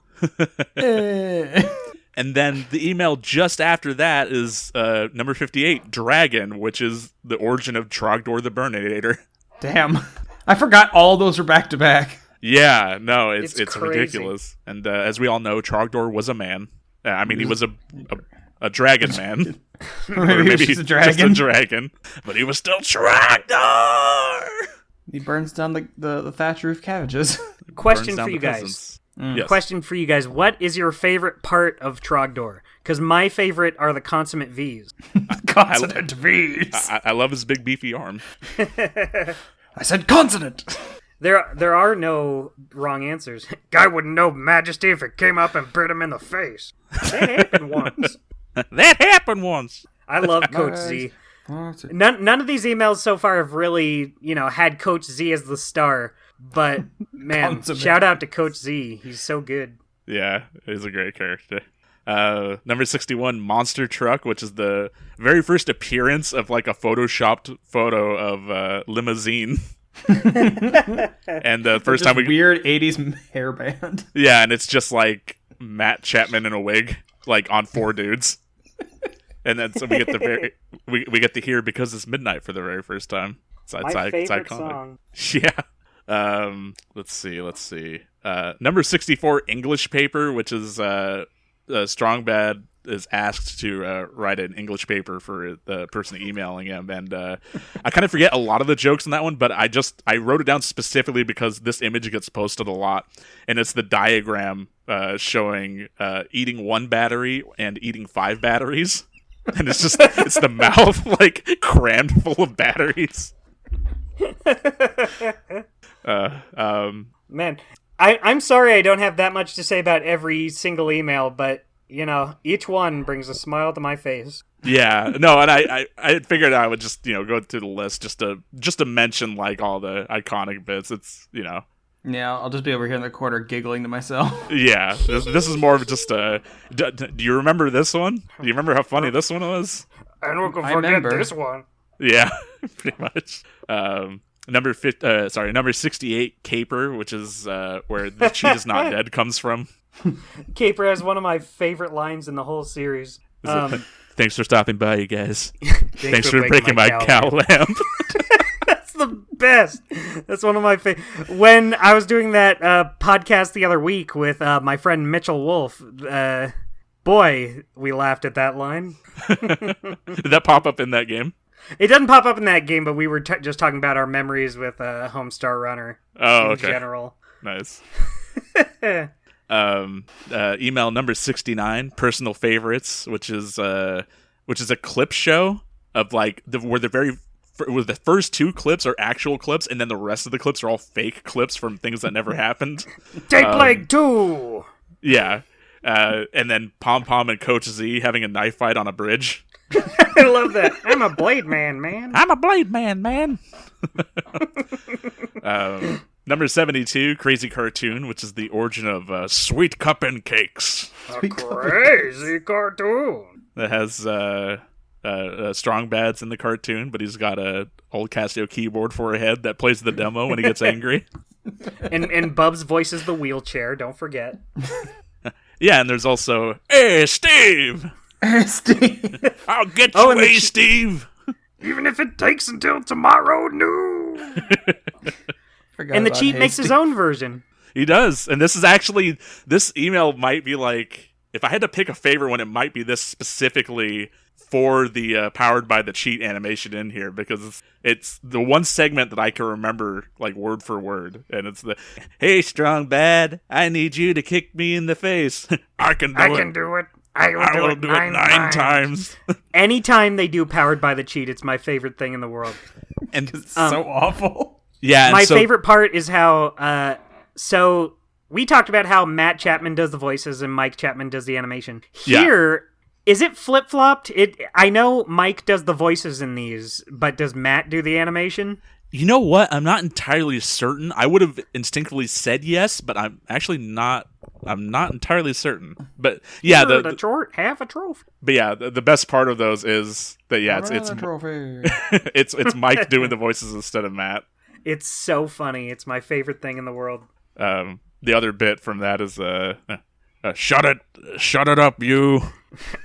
And then the email just after that is number 58, Dragon, which is the origin of Trogdor the Burninator. Damn. I forgot all those are back to back. Yeah, no, it's crazy. ridiculous. And as we all know, Trogdor was a man. I mean, he was a dragon man. Or Maybe he was just a dragon. Just a dragon. But he was still Trogdor! He burns down the thatch roof cabbages. Question Burns down for you the guys. peasants. Yes. Question for you guys. What is your favorite part of Trogdor? Because my favorite are the consummate V's. Consonant V's. I love his big beefy arm. I said consonant. There are no wrong answers. Guy wouldn't know majesty if it came up and bit him in the face. That happened once. That happened once. I love Coach Z. None of these emails so far have really, had Coach Z as the star. But, man, Consummate. shout out to Coach Z. He's so good. Yeah, he's a great character. Number 61, Monster Truck, which is the very first appearance of like a photoshopped photo of Limousine. And the first time we weird 80s hairband. Yeah, and it's just like Matt Chapman in a wig, like on four dudes. And then so we get we get to hear Because It's Midnight for the very first time. My favorite song. Yeah. Let's see. Number 64, English paper, which is Strongbad is asked to write an English paper for the person emailing him, and I kind of forget a lot of the jokes in that one, but I wrote it down specifically because this image gets posted a lot, and it's the diagram showing eating one battery and eating 5 batteries, and it's the mouth like crammed full of batteries. Man, I'm sorry I don't have that much to say about every single email, but, each one brings a smile to my face. Yeah, no, and I figured I would just, go through the list just to mention, like, all the iconic bits. It's, Yeah, I'll just be over here in the corner giggling to myself. Yeah, this is more of just a... Do you remember this one? Do you remember how funny this one was? I don't gonna I forget remember. this one. Yeah, pretty much. Number 68, Caper, which is where the cheat is not dead comes from. Caper has one of my favorite lines in the whole series. Thanks for stopping by, you guys. Thanks for breaking breaking my cow lamp. That's the best. That's one of my favorite. When I was doing that podcast the other week with my friend Mitchell Wolf, boy, we laughed at that line. Did that pop up in that game? It doesn't pop up in that game, but we were just talking about our memories with Homestar Runner Oh, in okay. general. Nice. Email number 69, personal favorites, which is a clip show of like where the first 2 clips are actual clips, and then the rest of the clips are all fake clips from things that never happened. Take leg 2. Yeah. And then Pom Pom and Coach Z having a knife fight on a bridge. I love that. I'm a blade man, man. I'm a blade man, man. Number 72, Crazy Cartoon, which is the origin of Sweet Cup and Cakes. A crazy cartoon. That has Strong Bad's in the cartoon, but he's got a old Casio keyboard for a head that plays the demo when he gets angry. And Bubs voices the wheelchair, don't forget. Yeah, and there's also, hey, Steve! Steve. I'll get Oh, you, and the hey, Steve! Even if it takes until tomorrow noon. Forgot And the about cheat makes his own version. He does, and this email might be like, if I had to pick a favorite one, it might be this specifically for the Powered by the Cheat animation in here, because it's the one segment that I can remember like word for word, and it's the, hey, Strong Bad, I need you to kick me in the face. I can do it. I will do it 9 times. Anytime they do Powered by the Cheat, it's my favorite thing in the world. And So awful. yeah, My favorite part is how, so we talked about how Matt Chapman does the voices and Mike Chapman does the animation. Here, is it flip-flopped? I know Mike does the voices in these, but does Matt do the animation? You know what? I'm not entirely certain. I would have instinctively said yes, but I'm actually not. I'm not entirely certain. But yeah, half a trophy. But yeah, the best part of those is that it's trophy. it's Mike doing the voices instead of Matt. It's so funny. It's my favorite thing in the world. The other bit from that is shut it up, you.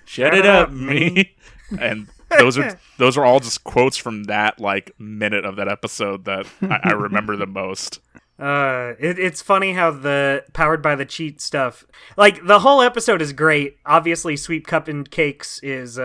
Shut it up, me. And those are all just quotes from that like minute of that episode that I remember the most. It's funny how the Powered by the Cheat stuff, like the whole episode is great. Obviously, Sweet Cup and Cakes is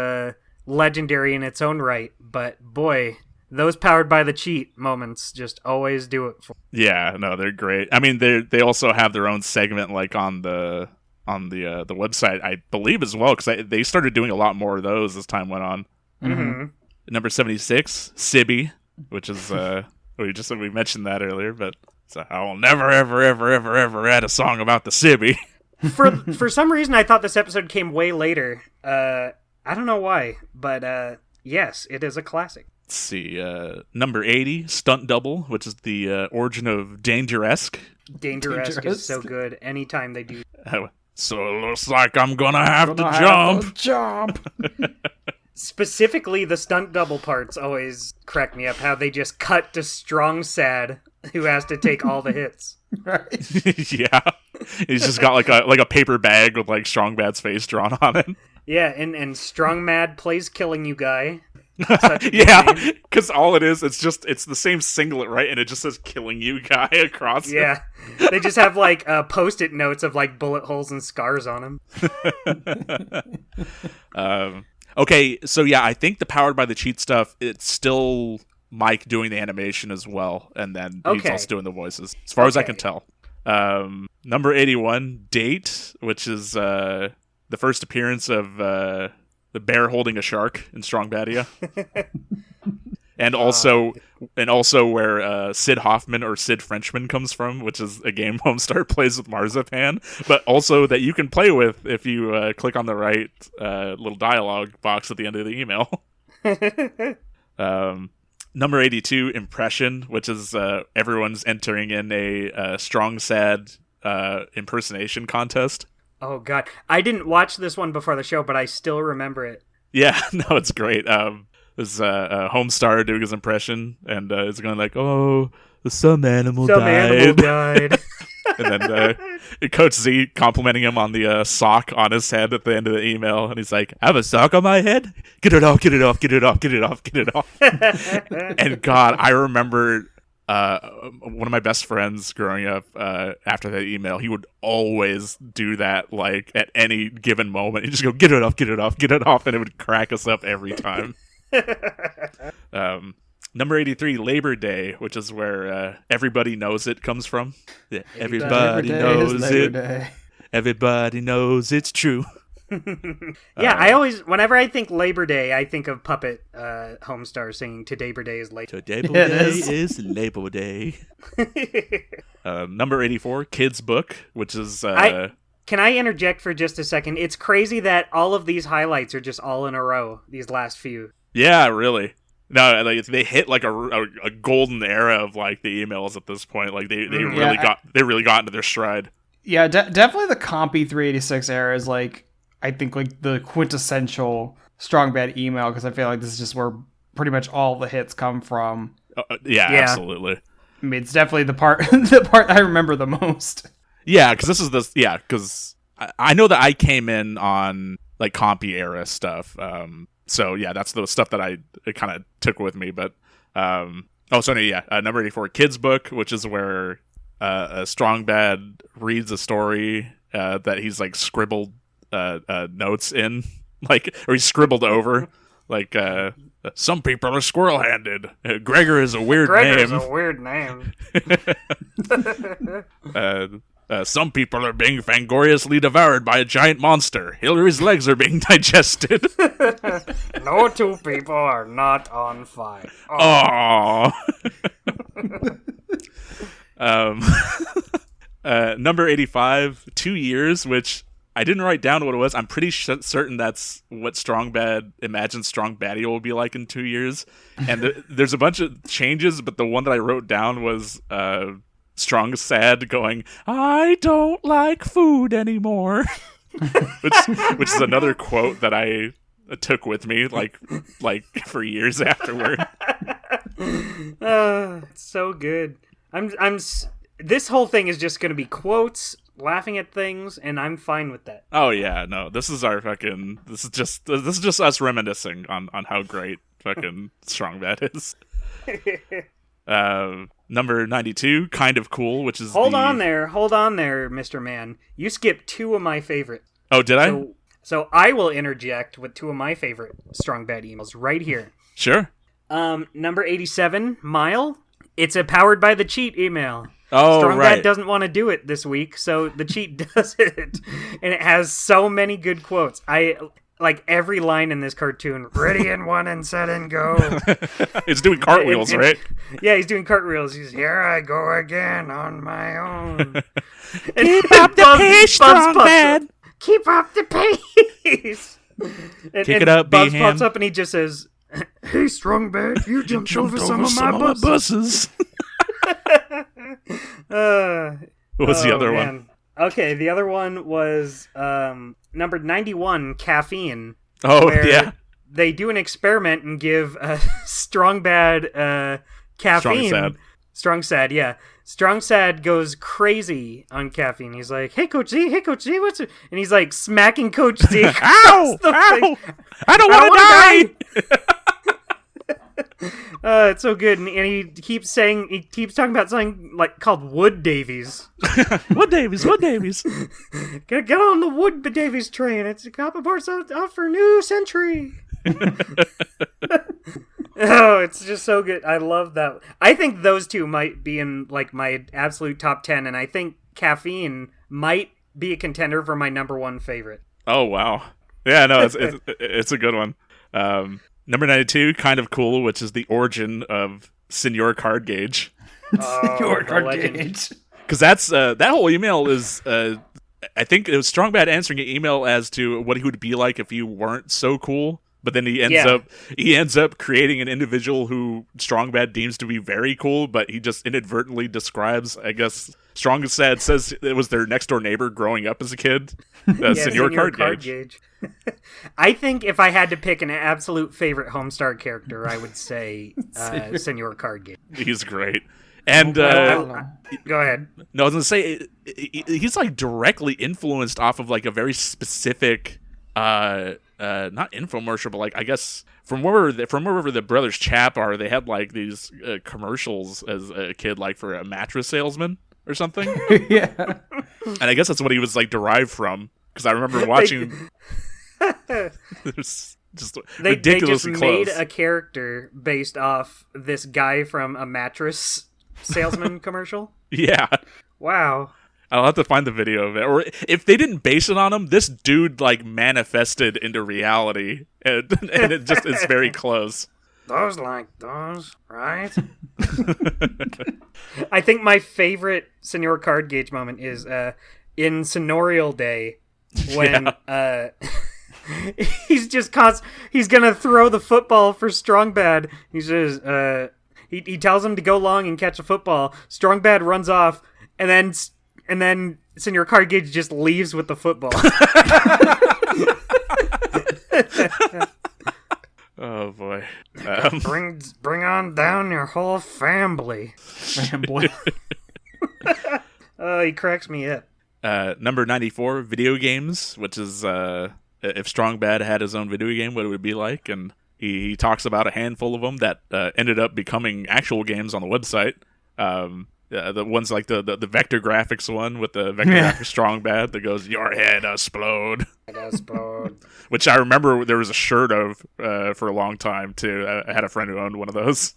legendary in its own right, but boy, those Powered by the Cheat moments just always do it. Yeah, no, they're great. I mean, they also have their own segment like on the website, I believe, as well, because they started doing a lot more of those as time went on. Mm-hmm. Number 76, Sibby, which is we mentioned that earlier, but so I will never ever add a song about the Sibby. For some reason, I thought this episode came way later. I don't know why, but yes, it is a classic. Let's see, number 80, Stunt Double, which is the origin of Dangeresque. Dangeresque is so good. Anytime they do. So it looks like I'm gonna have to jump. Specifically, the stunt double parts always crack me up. How they just cut to Strong Sad, who has to take all the hits. Right. Yeah, he's just got like a paper bag with like Strong Bad's face drawn on it. Yeah, and Strong Mad plays Killing You Guy. Yeah, because all it is, it's the same singlet, right? And it just says "Killing You Guy" across. Yeah, they just have like post-it notes of like bullet holes and scars on them. Okay, so yeah, I think the Powered by the Cheat stuff, it's still Mike doing the animation as well, and then he's also doing the voices, as far as I can tell. Number 81, Date, which is the first appearance of the bear holding a shark in Strong Badia. And also where Sid Hoffman or Sid Frenchman comes from, which is a game Homestar plays with Marzipan, but also that you can play with if you click on the right little dialogue box at the end of the email. Number 82, Impression, which is everyone's entering in a Strong Sad impersonation contest. Oh god, I didn't watch this one before the show, but I still remember it. Yeah, no, it's great. There's Homestar doing his impression, and it's going like, "Oh, some animal died." And then Coach Z complimenting him on the sock on his head at the end of the email, and he's like, "I have a sock on my head? Get it off, get it off, get it off, get it off, get it off." And God, I remember one of my best friends growing up, after that email, he would always do that, like, at any given moment. He'd just go, "Get it off, get it off, get it off," and it would crack us up every time. Number 83, Labor Day, which is where everybody knows it comes from. Yeah, everybody knows it. Everybody knows it's true. Yeah, I always, whenever I think Labor Day, I think of Puppet Homestar singing "Today Day is late." Today is Labor Day. Number 84, Kids Book, which is... Can I interject for just a second? It's crazy that all of these highlights are just all in a row, these last few. Yeah, really. No, like they hit like a golden era of like the emails at this point. Like they really got into their stride. Yeah, definitely the Compy 386 era is like, I think like the quintessential strong bad email, because I feel like this is just where pretty much all the hits come from. Yeah, absolutely. I mean, it's definitely the part I remember the most. Yeah, because I know that I came in on like Compy era stuff. So yeah, that's the stuff that I kind of took with me. But number 84, Kids Book, which is where a Strong Bad reads a story that he's like scribbled notes in, like, or he's scribbled over, like some people are squirrel-handed. Gregor is a weird name. Gregor is a weird name. Some people are being fangoriously devoured by a giant monster. Hillary's legs are being digested. No two people are not on fire. Aww. Number 85, 2 years, which I didn't write down what it was. I'm pretty certain that's what Strong Bad imagines Strong Baddie will be like in 2 years. And there's a bunch of changes, but the one that I wrote down was Strong Sad going, "I don't like food anymore," which is another quote that I took with me like for years afterward. It's so good. This whole thing is just going to be quotes, laughing at things, and I'm fine with that. Oh yeah, no, this is just us reminiscing on how great fucking Strong Bad is. Number 92, Kind of Cool, which is Hold on there, Mr. Man. You skipped two of my favorites. Oh, did I? So I will interject with two of my favorite Strong Bad emails right here. Sure. Number 87, Mile. It's a powered by the cheat email. Oh, Strong right. Bad doesn't want to do it this week, so the cheat does it. And it has so many good quotes. I like every line in this cartoon. Ready and one and set and go. It's doing cartwheels, right? Yeah, he's doing cartwheels. He's, here I go again on my own. Keep up the pace, Strong Bad. Keep up the pace. Kick it up, Bubs B-Ham. pops up and he just says, "Hey, Strong Bad, you jumped over some of my buses." What was the other one? Okay, the other one was number 91, Caffeine. Oh, yeah. They do an experiment and give Strong Bad caffeine. Strong Sad, yeah. Strong Sad goes crazy on caffeine. He's like, hey, Coach Z, what's it? And he's like smacking Coach Z. Ow! Ow! I don't want to die! It's so good. And he keeps talking about something like called Wood Davies. Wood Davies. Get on the Wood Davies train. It's a couple parts off for New Century. Oh, it's just so good. I love that. I think those two might be in like my absolute top 10, and I think Caffeine might be a contender for my number one favorite. Oh, wow. Yeah, no, it's a good one. Number 92, Kind of Cool, which is the origin of Senor Card Gauge. Senor Card Gauge. Because that's that whole email is, I think it was Strong Bad answering an email as to what he would be like if you weren't so cool. But then he ends up creating an individual who Strong Bad deems to be very cool, but he just inadvertently describes, I guess, Strong Sad says it was their next door neighbor growing up as a kid. Senor Card Gauge. I think if I had to pick an absolute favorite Homestar character, I would say Senor Card Gauge. He's great. And go ahead. No, I was gonna say he's like directly influenced off of like a very specific not infomercial, but like I guess from wherever the Brothers Chap are, they had like these commercials as a kid, like for a mattress salesman or something. Yeah, and I guess that's what he was like derived from, because I remember watching. There's just ridiculously they just close. made a character based off this guy from a mattress salesman commercial. Yeah. Wow. I'll have to find the video of it. Or if they didn't base it on him, this dude like manifested into reality, and it just is very close. Those like those, right? I think my favorite Senor Card Gauge moment is in Scenarial Day when he's just he's gonna throw the football for Strong Bad. He says he tells him to go long and catch a football. Strong Bad runs off, and then Senor Card Gauge just leaves with the football. Oh boy! Bring on down your whole family. Fanboy. Oh, he cracks me up. Number 94, video games, which is if Strong Bad had his own video game, what it would be like, and he talks about a handful of them that ended up becoming actual games on the website. The ones like the vector graphics one with the vector graphics Strong Bad that goes, "Your head explode." Which I remember there was a shirt of for a long time too. I had a friend who owned one of those.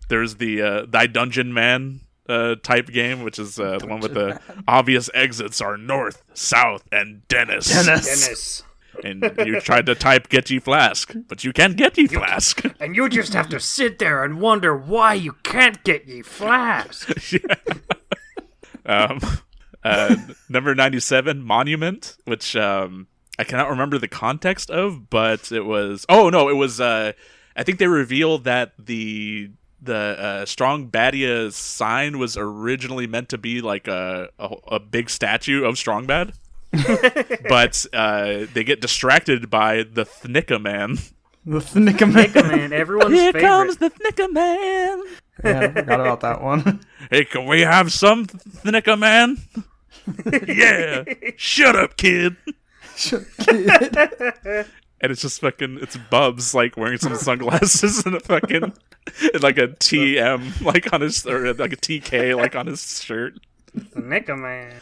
There's the Thy Dungeon Man type game, which is the one with the obvious exits are north, south, and Dennis. And you tried to type "Get Ye Flask," but you can't get Ye Flask. And you just have to sit there and wonder why you can't get Ye Flask. Number 97, Monument, which I cannot remember the context of, but it was... Oh, no, it was... I think they revealed that the Strong Badia sign was originally meant to be like a big statue of Strong Bad. But they get distracted by the Thnicka Man. The Thnicka Man. Everyone's Here favorite. comes the Thnicka Man. Yeah, I forgot about that one. Hey, can we have some Thnicka Man? Yeah. Shut up, kid. And it's just fucking, it's Bubs, like, wearing some sunglasses and a fucking, and like a TM, like, on his, or like a TK, like, on his shirt. Thnicka Man.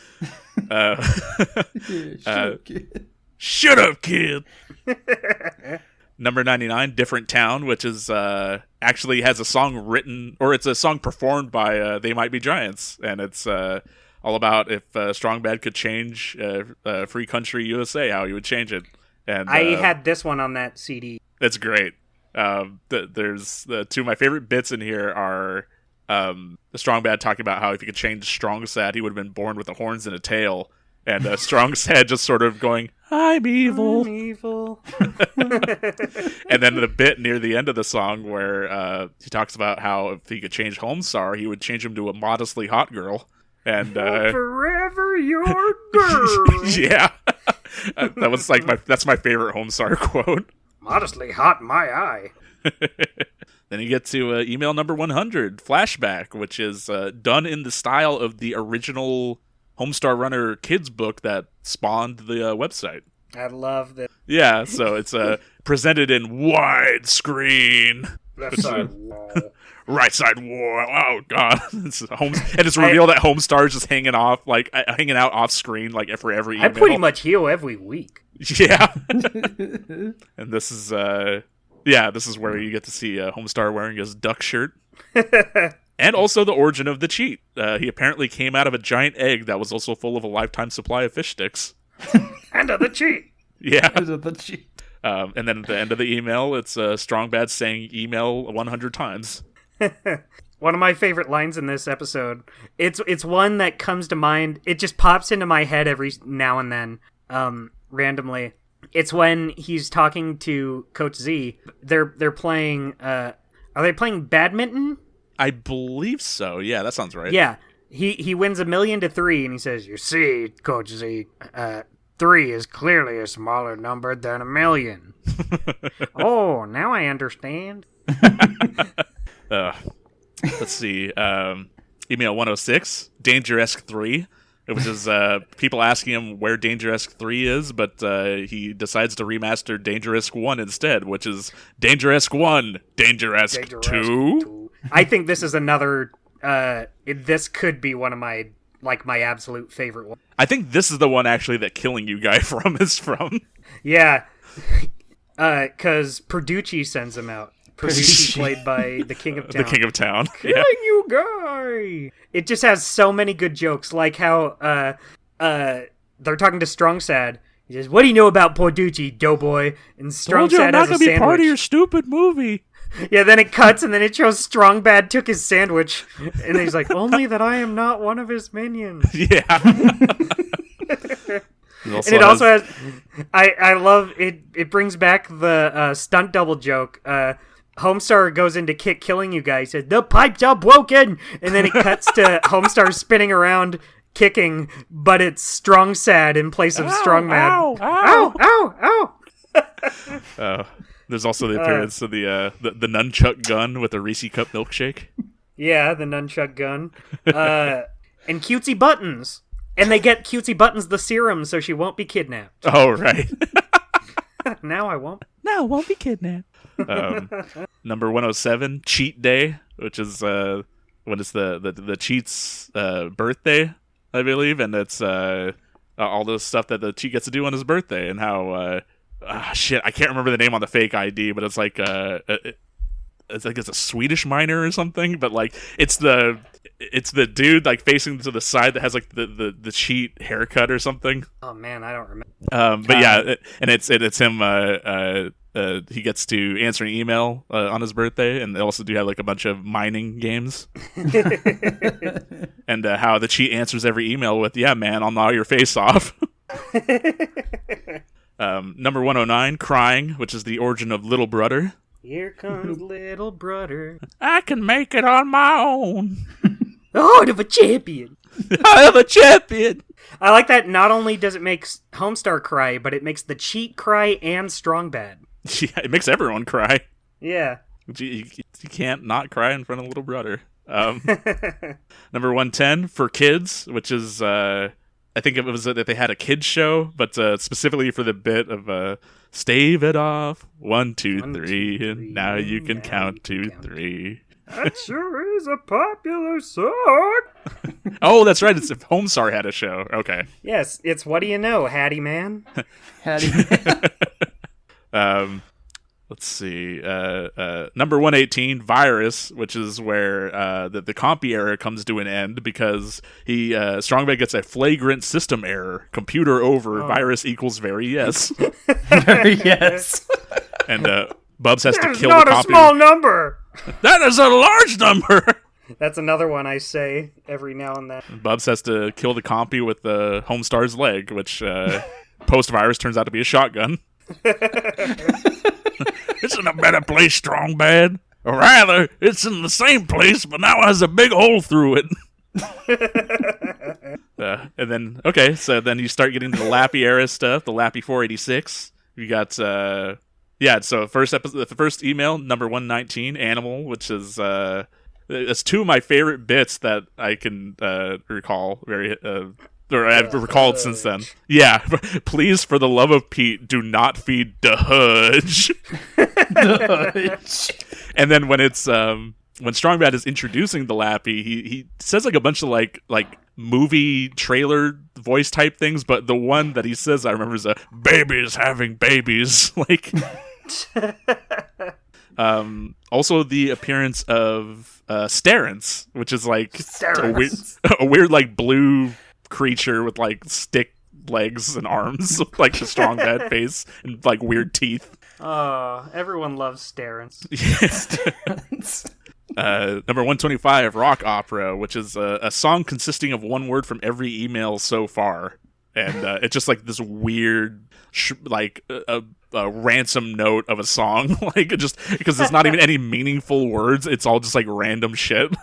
Shut up, kid. Number 99, Different Town, which is, actually has a song written, or it's a song performed by, They Might Be Giants, and it's, all about if Strong Bad could change Free Country USA, how he would change it. And I had this one on that CD. It's great. There's the two of my favorite bits in here are the Strong Bad talking about how if he could change Strong Sad, he would have been born with the horns and a tail. And Strong Sad just sort of going, I'm evil. I'm evil. And then the bit near the end of the song where he talks about how if he could change Homestar, he would change him to a modestly hot girl. And forever your girl. Yeah. That was like that's my favorite Homestar quote. Modestly hot in my eye. Then you get to email number 100, Flashback, which is done in the style of the original Homestar Runner kids book that spawned the website. I love that. Yeah, so it's presented in widescreen. Left side wall. Right side wall. Oh god, and it's revealed that Homestar is just hanging out off screen like for every email. I pretty much heal every week. Yeah, and this is where you get to see Homestar wearing his duck shirt, and also the origin of the cheat. He apparently came out of a giant egg that was also full of a lifetime supply of fish sticks. And of the cheat. Yeah, The cheat. and then at the end of the email, it's Strong Bad saying "email" 100 times. One of my favorite lines in this episode. It's one that comes to mind. It just pops into my head every now and then, randomly. It's when he's talking to Coach Z. They're playing. Are they playing badminton? I believe so. Yeah, that sounds right. Yeah. He wins 1,000,000 to 3, and he says, "You see, Coach Z, 3 is clearly a smaller number than 1,000,000." Oh, now I understand. Let's see. Email 106, Danger-esque 3, which is people asking him where Danger-esque 3 is, but he decides to remaster Danger-esque 1 instead, which is Danger-esque 1, Danger-esque 2. I think this is another. This could be one of my absolute favorite ones. I think this is the one actually that Killing You Guy is from. Yeah, because Perducci sends him out. Perducci played by the King of Town. The King of Town. Killing you guy. Why? It just has so many good jokes, like how they're talking to Strong Sad. He says, "What do you know about Porducci, doughboy?" And Strong Sad has a sandwich. Be part of your stupid movie. Yeah, then it cuts, and then it shows Strong Bad took his sandwich, and he's like, "Only that I am not one of his minions." Yeah. And it also has, I love it. It brings back the stunt double joke. Homestar goes in to killing you guys. Says, "The pipes are broken," and then it cuts to Homestar spinning around, kicking, but it's Strong Sad in place of Strong Mad. Ow! Ow! Ow! There's also the appearance of the nunchuck gun with the Reese Cup milkshake. Yeah, the nunchuck gun. And Cutesy Buttons. And they get Cutesy Buttons the serum so she won't be kidnapped. Oh, right. Now I won't. No, won't be kidnapped. Number 107, Cheat Day, which is when it's the cheat's birthday, I believe, and it's all the stuff that the cheat gets to do on his birthday, and how shit, I can't remember the name on the fake ID, but it's like it's a Swedish miner or something, but like it's the dude like facing to the side that has like the cheat haircut or something. Oh man, I don't remember. But yeah, and it's him. He gets to answer an email on his birthday, and they also do have like a bunch of mining games. And how the cheat answers every email with, "Yeah, man, I'll gnaw your face off." Number 109, Crying, which is the origin of Little Brother. Here comes Little Brother. I can make it on my own. The heart of a champion. I am a champion. I like that. Not only does it make Homestar cry, but it makes the cheat cry and Strong Bad. Yeah, it makes everyone cry. Yeah. You can't not cry in front of Little Brother. Number 110, For Kids, which is I think it was that they had a kids show, but specifically for the bit of stave it off, 1, 2, 3, and now you can count 2, 3. That sure is a popular song. Oh, that's right. It's if Homestar had a show. Okay. Yes, it's What Do You Know, Hattie Man. Hattie. Let's see. Number 118, Virus, which is where the compy era comes to an end because Strongbad gets a flagrant system error. Computer over. Virus equals very yes. Yes. And Bubs has to That's kill not the a compy. small number. That is a large number. That's another one I say every now and then. Bubs has to kill the compy with the Homestar's leg, which post-virus turns out to be a shotgun. It's in a better place, Strong Bad. Or rather, it's in the same place, but now it has a big hole through it. And then, okay, so then you start getting to the Lappy era stuff, the Lappy 486. You got, so the first email, number 119, Animal, which is, it's two of my favorite bits that I can recall or I've recalled since then. Yeah, please, for the love of Pete, do not feed the Hudge. And then when it's when Strongbad is introducing the Lappy, he says like a bunch of like movie trailer voice type things, but the one that he says I remember is babies having babies. Like, also the appearance of Starrance, which is like a weird like blue creature with like stick legs and arms, like a strong bad face and like weird teeth. Oh, everyone loves Starrance. Number 125, Rock Opera, which is a song consisting of one word from every email so far, and it's just like this weird a ransom note of a song, like just because there's not even any meaningful words, it's all just like random shit.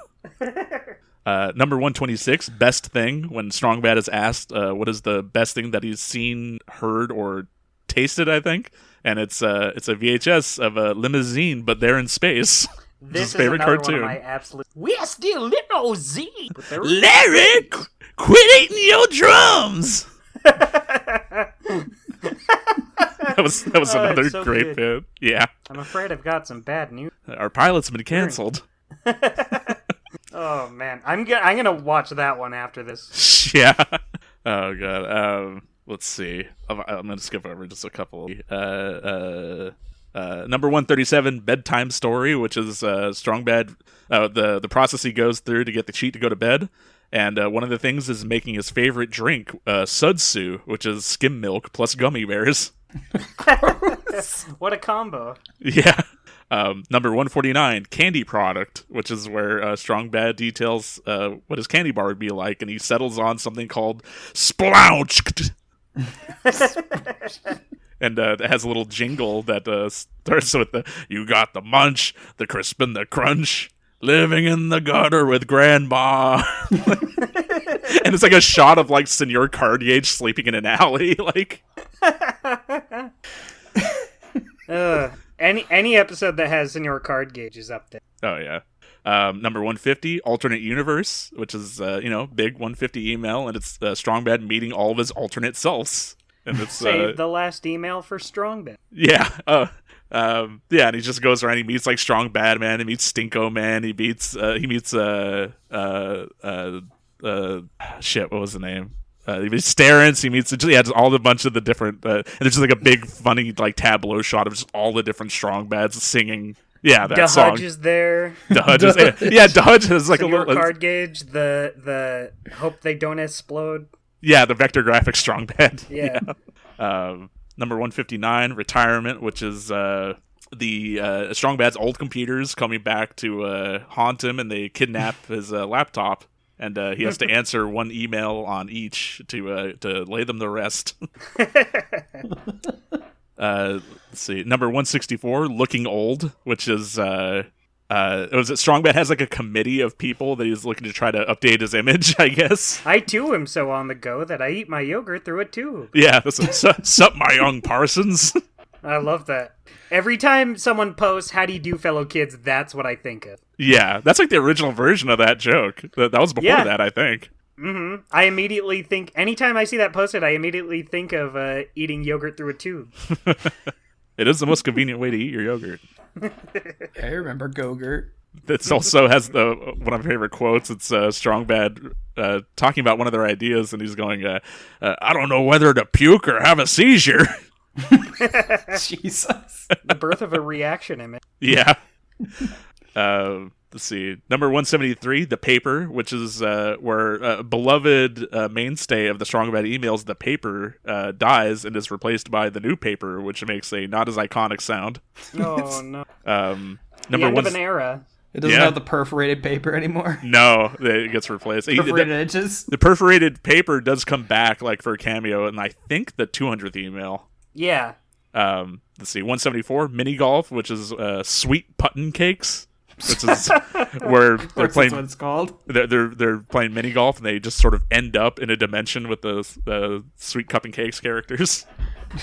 Number 126, Best Thing, when Strongbad is asked what is the best thing that he's seen, heard, or tasted, I think, and it's a VHS of a limousine, but they're in space. This his favorite cartoon. One of my absolute. We're still limousine. Larry, quit eating your drums. That was another so great bit. Yeah. I'm afraid I've got some bad news. Our pilot's been canceled. Oh man, I'm gonna watch that one after this. Yeah. Oh god. Let's see. I'm gonna skip over just a couple. Number 137, Bedtime Story, which is Strong Bad. The process he goes through to get the cheat to go to bed. And one of the things is making his favorite drink, Sudsu, which is skim milk plus gummy bears. What a combo. Yeah. Number 149, Candy Product, which is where Strong Bad details what his candy bar would be like, and he settles on something called Splouch. And it has a little jingle that starts with the "You got the munch, the crisp and the crunch, living in the gutter with grandma." And it's like a shot of like Senor Cardgage sleeping in an alley, like. Any episode that has Senor Cardgage is up there. Oh yeah. Number 150, Alternate Universe, which is big 150 email, and it's Strong Bad meeting all of his alternate selves. And it's Save the last email for Strong Bad. Yeah. And he just goes around. He meets like Strong Bad Man. He meets Stinko Man. He meets what was the name? He meets Starrance. He meets just all the bunch of the different. And there's just like a big funny like tableau shot of just all the different Strong Bads singing. Yeah, that song. Hudge is there. Hudge is Hudge is like Senor a little Cardgage. The hope they don't explode. Yeah, the vector graphics Strong Bad. Yeah. Number 159, Retirement, which is the Strong Bad's old computers coming back to haunt him, and they kidnap his laptop, and he has to answer one email on each to lay them to rest. Let's see. Number 164, Looking Old, which is Strong Bad has like a committee of people that he's looking to try to update his image, I guess. I too am so on the go that I eat my yogurt through a tube. Yeah, sup my young Parsons. I love that. Every time someone posts, "How do you do, fellow kids?" that's what I think of. Yeah, that's like the original version of that joke. That was before that, I think. Mm-hmm. I immediately think, anytime I see that posted, I immediately think of eating yogurt through a tube. It is the most convenient way to eat your yogurt. I remember Gogurt. It also has one of my favorite quotes. It's Strong Bad talking about one of their ideas, and he's going, "I don't know whether to puke or have a seizure." Jesus. The birth of a reaction image. Yeah. Let's see. Number 173, The Paper, which is where a beloved mainstay of the Strong Bad emails, The Paper, dies and is replaced by The New Paper, which makes a not as iconic sound. Oh, no. Number the end of an era. It doesn't have the perforated paper anymore. No, it gets replaced. Perforated edges. The perforated paper does come back like for a cameo, and I think the 200th email. Yeah. Let's see, 174, Mini Golf, which is Sweet Puttin' Cakes. Which is where they're playing. That's what it's called. They're playing mini golf, and they just sort of end up in a dimension with the Sweet Cup and Cakes characters.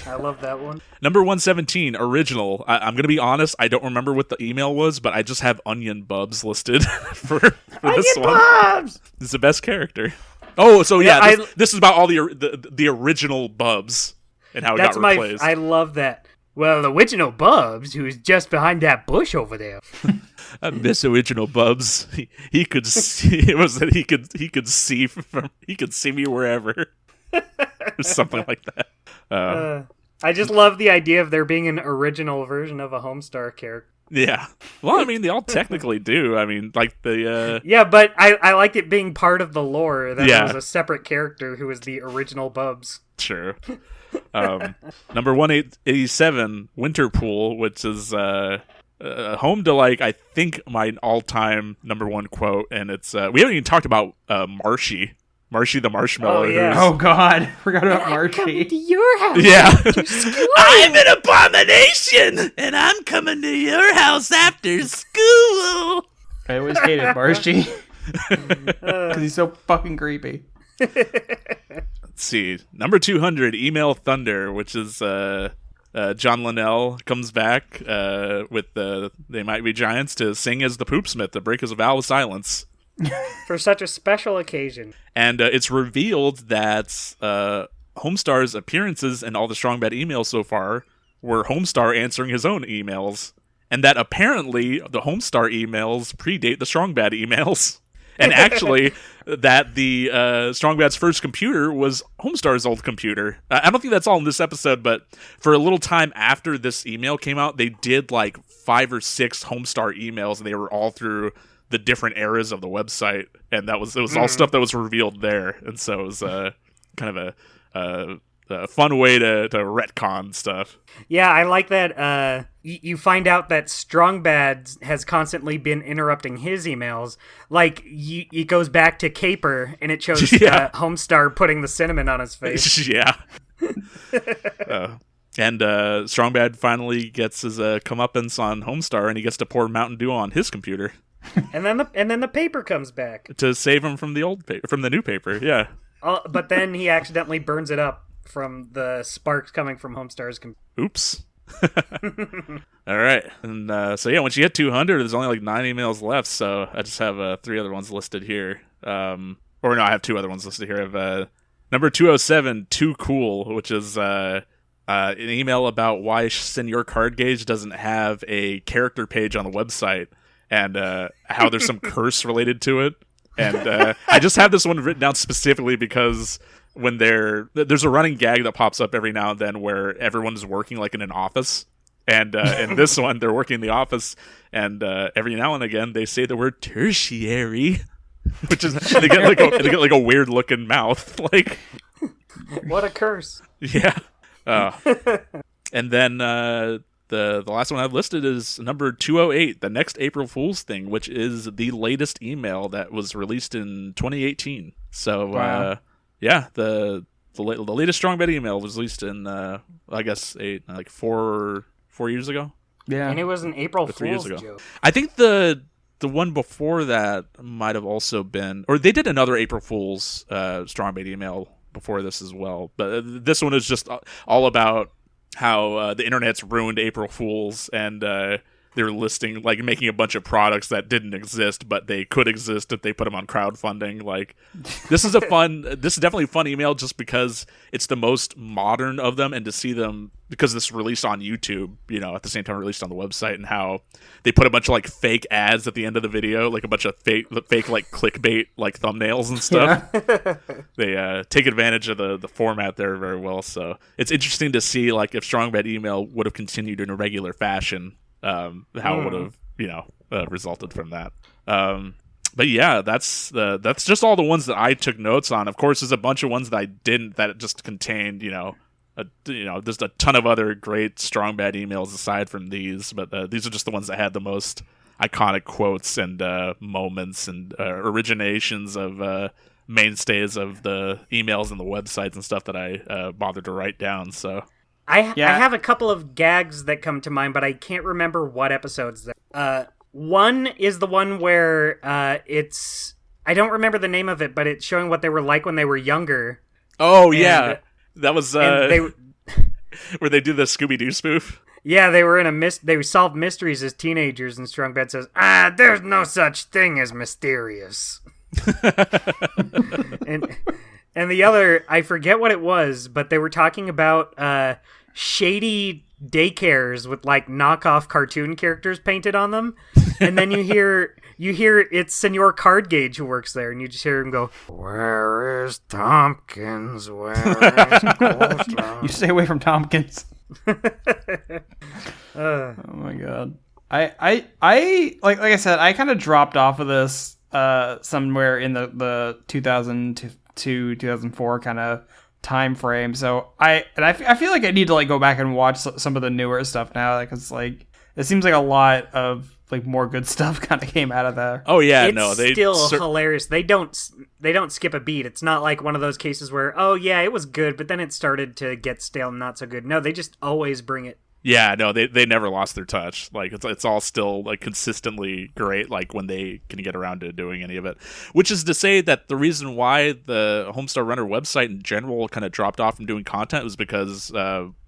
I love that one. Number 117, Original. I'm gonna be honest, I don't remember what the email was, but I just have Onion Bubs listed for this one. Bubs! It's the best character. Oh, so yeah, this is about all the original Bubs and how it got replaced. I love that. Well, the original Bubs, who's just behind that bush over there. I miss Original Bubs. He could see, he could see me wherever. Or something like that. I just love the idea of there being an original version of a Homestar character. Yeah. Well, I mean, they all technically do. I mean, like the Yeah, but I liked it being part of the lore that Yeah. it was a separate character who was the original Bubs. Sure. Number 187, Winterpool, which is home to like I think my all-time number one quote, and it's we haven't even talked about Marshy the marshmallow. Oh, yeah. Oh God, forgot about Coming Marshy. to your house. Yeah. I'm an abomination, and I'm coming to your house after school. I always hated Marshy because he's so fucking creepy. Let's see. Number 200, Email Thunder, which is John Linnell comes back with They Might Be Giants to sing as the Poopsmith to break his vow of silence. For such a special occasion. And it's revealed that Homestar's appearances and all the Strong Bad emails so far were Homestar answering his own emails. And that apparently the Homestar emails predate the Strong Bad emails. And actually, that the Strong Bad's first computer was Homestar's old computer. I don't think that's all in this episode, but for a little time after this email came out, they did like 5 or 6 Homestar emails, and they were all through the different eras of the website, and it was all stuff that was revealed there, and so it was kind of a fun way to retcon stuff. Yeah, I like that. You find out that Strong Bad has constantly been interrupting his emails. Like, it goes back to Caper, and it shows Homestar putting the cinnamon on his face. Yeah. And Strong Bad finally gets his comeuppance on Homestar, and he gets to pour Mountain Dew on his computer. And then the paper comes back to save him from the old paper, from the new paper. Yeah. But then he accidentally burns it up from the sparks coming from Homestar's computer. Oops. All right. And so yeah, once you hit 200, there's only like 9 emails left. So I just have 3 other ones listed here. Or no, I have 2 other ones listed here. I have number 207, Too Cool, which is an email about why Senior Card Gauge doesn't have a character page on the website, and how there's some curse related to it. And I just have this one written down specifically because when there's a running gag that pops up every now and then where everyone's working like in an office. And in this one, they're working in the office, and every now and again they say the word tertiary, which is they get like a weird looking mouth. Like, what a curse! Yeah. And then the last one I've listed is number 208, the next April Fool's thing, which is the latest email that was released in 2018. So, wow. Yeah, the latest Strong Bad email was released in, I guess, 4 years ago. Yeah, and it was an April Fool's joke. I think the one before that might have also been, or they did another April Fool's Strong Bad email before this as well. But this one is just all about how the internet's ruined April Fools, and they're listing, like, making a bunch of products that didn't exist, but they could exist if they put them on crowdfunding. Like, this is definitely a fun email just because it's the most modern of them, and to see them, because this released on YouTube, at the same time released on the website, and how they put a bunch of like fake ads at the end of the video, like a bunch of fake like clickbait like thumbnails and stuff. Yeah. They take advantage of the format there very well. So it's interesting to see, like, if Strong Bad email would have continued in a regular fashion, how it would have resulted from that. But yeah, that's just all the ones that I took notes on. Of course, there's a bunch of ones that I didn't, that just contained, there's a ton of other great Strong Bad emails aside from these, but these are just the ones that had the most iconic quotes and moments and originations of mainstays of the emails and the websites and stuff that I bothered to write down. So I have a couple of gags that come to mind, but I can't remember what episodes. One is the one where I don't remember the name of it, but it's showing what they were like when they were younger. Oh, yeah. That was where they do the Scooby-Doo spoof. Yeah, they were they solved mysteries as teenagers, and Strong Bad says, there's no such thing as mysterious. and the other, I forget what it was, but they were talking about shady daycares with like knockoff cartoon characters painted on them, and then you hear it's Senor Card Gauge who works there, and you just hear him go, "Where is Tompkins? Where is Coleslaw?" You stay away from Tompkins. Oh my god. I like I said, I kind of dropped off of this somewhere in the 2000 to 2004 kind of time frame. So I feel like I need to like go back and watch some of the newer stuff now, because like it seems like a lot of like more good stuff kind of came out of there. Oh yeah, it's still hilarious. They don't skip a beat. It's not like one of those cases where, oh yeah, it was good, but then it started to get stale and not so good. No, they just always bring it. Yeah, no, they never lost their touch. Like it's all still like consistently great, like when they can get around to doing any of it. Which is to say that the reason why the Homestar Runner website in general kind of dropped off from doing content was because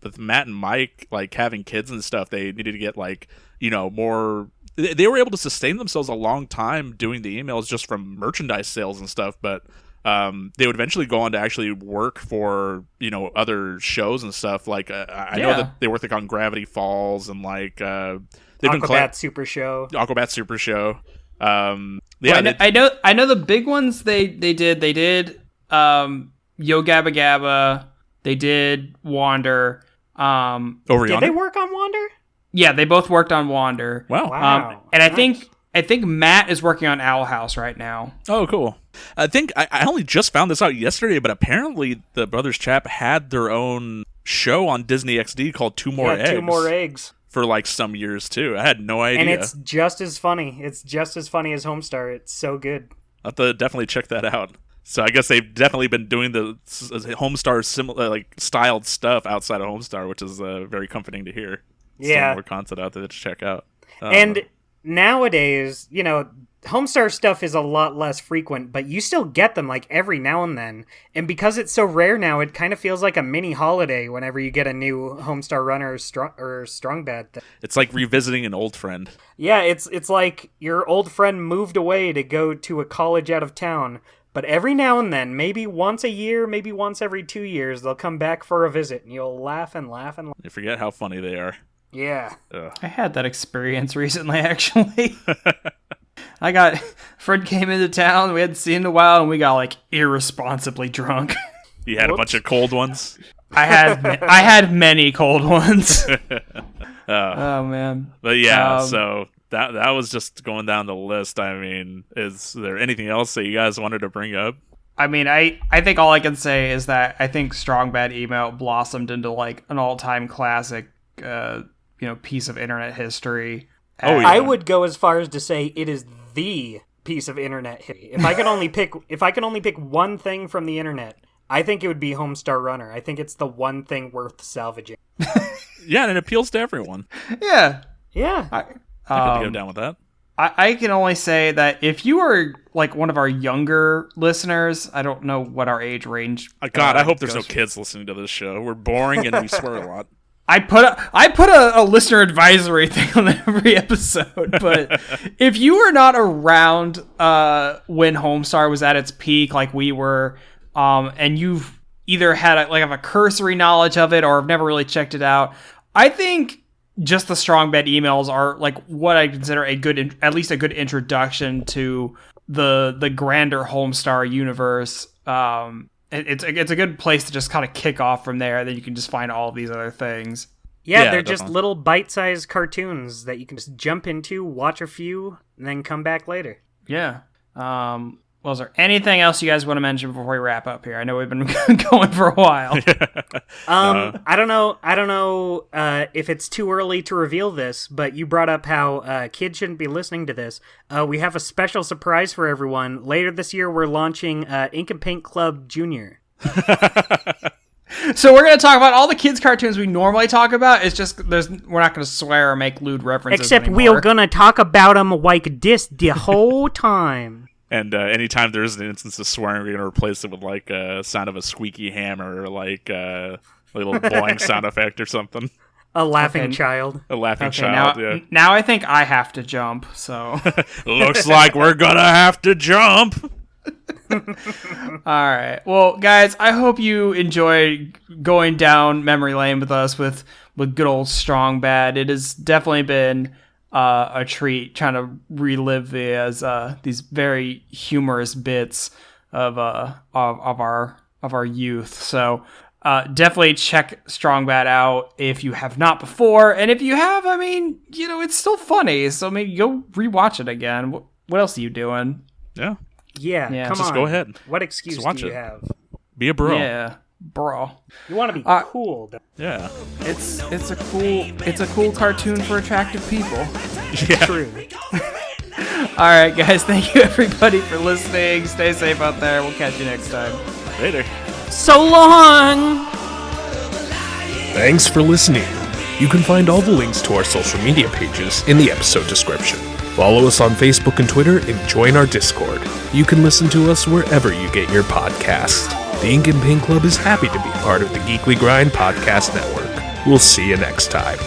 with Matt and Mike like having kids and stuff, they needed to get like, more. They were able to sustain themselves a long time doing the emails just from merchandise sales and stuff, but they would eventually go on to actually work for other shows and stuff. Like I know that they worked like on Gravity Falls and like they've Aquabat Super Show. Aquabat Super Show. Yeah, Well, I know the big ones they did. They did Yo Gabba Gabba. They did Wander. Over Did Yonder. they work on Wander? Yeah, they both worked on Wander. Wow. Wow. And I Nice. think Matt is working on Owl House right now. Oh, cool. I think I only just found this out yesterday, but apparently the Brothers Chap had their own show on Disney XD called Two More Eggs. 2 More Eggs. For like some years too. I had no idea. And it's just as funny. It's just as funny as Homestar. It's so good. I'll have to definitely check that out. So I guess they've definitely been doing the Homestar similar like styled stuff outside of Homestar, which is very comforting to hear. Yeah. Some more content out there to check out. And nowadays, Homestar stuff is a lot less frequent, but you still get them like every now and then. And because it's so rare now, it kind of feels like a mini holiday whenever you get a new Homestar Runner or Strong Bad thing. it's like revisiting an old friend. Yeah, it's like your old friend moved away to go to a college out of town. But every now and then, maybe once a year, maybe once every 2 years, they'll come back for a visit, and you'll laugh and laugh and laugh. You forget how funny they are. Yeah. I had that experience recently, actually. Fred came into town, we hadn't seen in a while, and we got like irresponsibly drunk. You had a bunch of cold ones. I had many cold ones. Oh man. But yeah, so that was just going down the list. I mean, is there anything else that you guys wanted to bring up? I mean, I think all I can say is that I think Strong Bad Email blossomed into like an all-time classic, piece of internet history. Oh, yeah. I would go as far as to say it is the piece of internet history. If I could only pick one thing from the internet, I think it would be Homestar Runner. I think it's the one thing worth salvaging. Yeah, and it appeals to everyone. Yeah. Yeah. I could go down with that. I can only say that if you are like one of our younger listeners, I don't know what our age range. God, I hope there's no goes kids listening to this show. We're boring and we swear a lot. I put a listener advisory thing on every episode, but if you were not around when Homestar was at its peak, like we were, and you've either had a cursory knowledge of it or have never really checked it out, I think just the Strong Bad emails are like what I consider at least a good introduction to the grander Homestar universe. It's a good place to just kind of kick off from there. Then you can just find all of these other things. Yeah, Yeah, they're just definitely. little bite-sized cartoons that you can just jump into, watch a few, and then come back later. Yeah. Well, is there anything else you guys want to mention before we wrap up here? I know we've been going for a while. I don't know if it's too early to reveal this, but you brought up how kids shouldn't be listening to this. We have a special surprise for everyone. Later this year, we're launching Ink and Paint Club Junior. So we're going to talk about all the kids' cartoons we normally talk about. It's just we're not going to swear or make lewd references Except anymore. we're gonna talk about them like this the whole time. And anytime there's an instance of swearing, we're going to replace it with like a sound of a squeaky hammer or like a little boing sound effect or something. A laughing Okay. child. A laughing Okay, child, yeah. now I think I have to jump. So Looks like we're going to have to jump. all right. Well, guys, I hope you enjoyed going down memory lane with us with good old Strong Bad. It has definitely been a treat trying to relive these very humorous bits of our youth. So definitely check Strong Bad out if you have not before, and if you have, I mean, it's still funny. So maybe go rewatch it again. What else are you doing? Yeah. Yeah, come just on. go ahead. What excuse Just watch do you it. have? Be a bro. Yeah, bro. You want to be cool. Though. Yeah. It's a cool cartoon for attractive people. Yeah. True. All right, guys. Thank you everybody for listening. Stay safe out there. We'll catch you next time. Later. So long! Thanks for listening. You can find all the links to our social media pages in the episode description. Follow us on Facebook and Twitter and join our Discord. You can listen to us wherever you get your podcasts. The Ink and Paint Club is happy to be part of the Geekly Grind Podcast Network. We'll see you next time.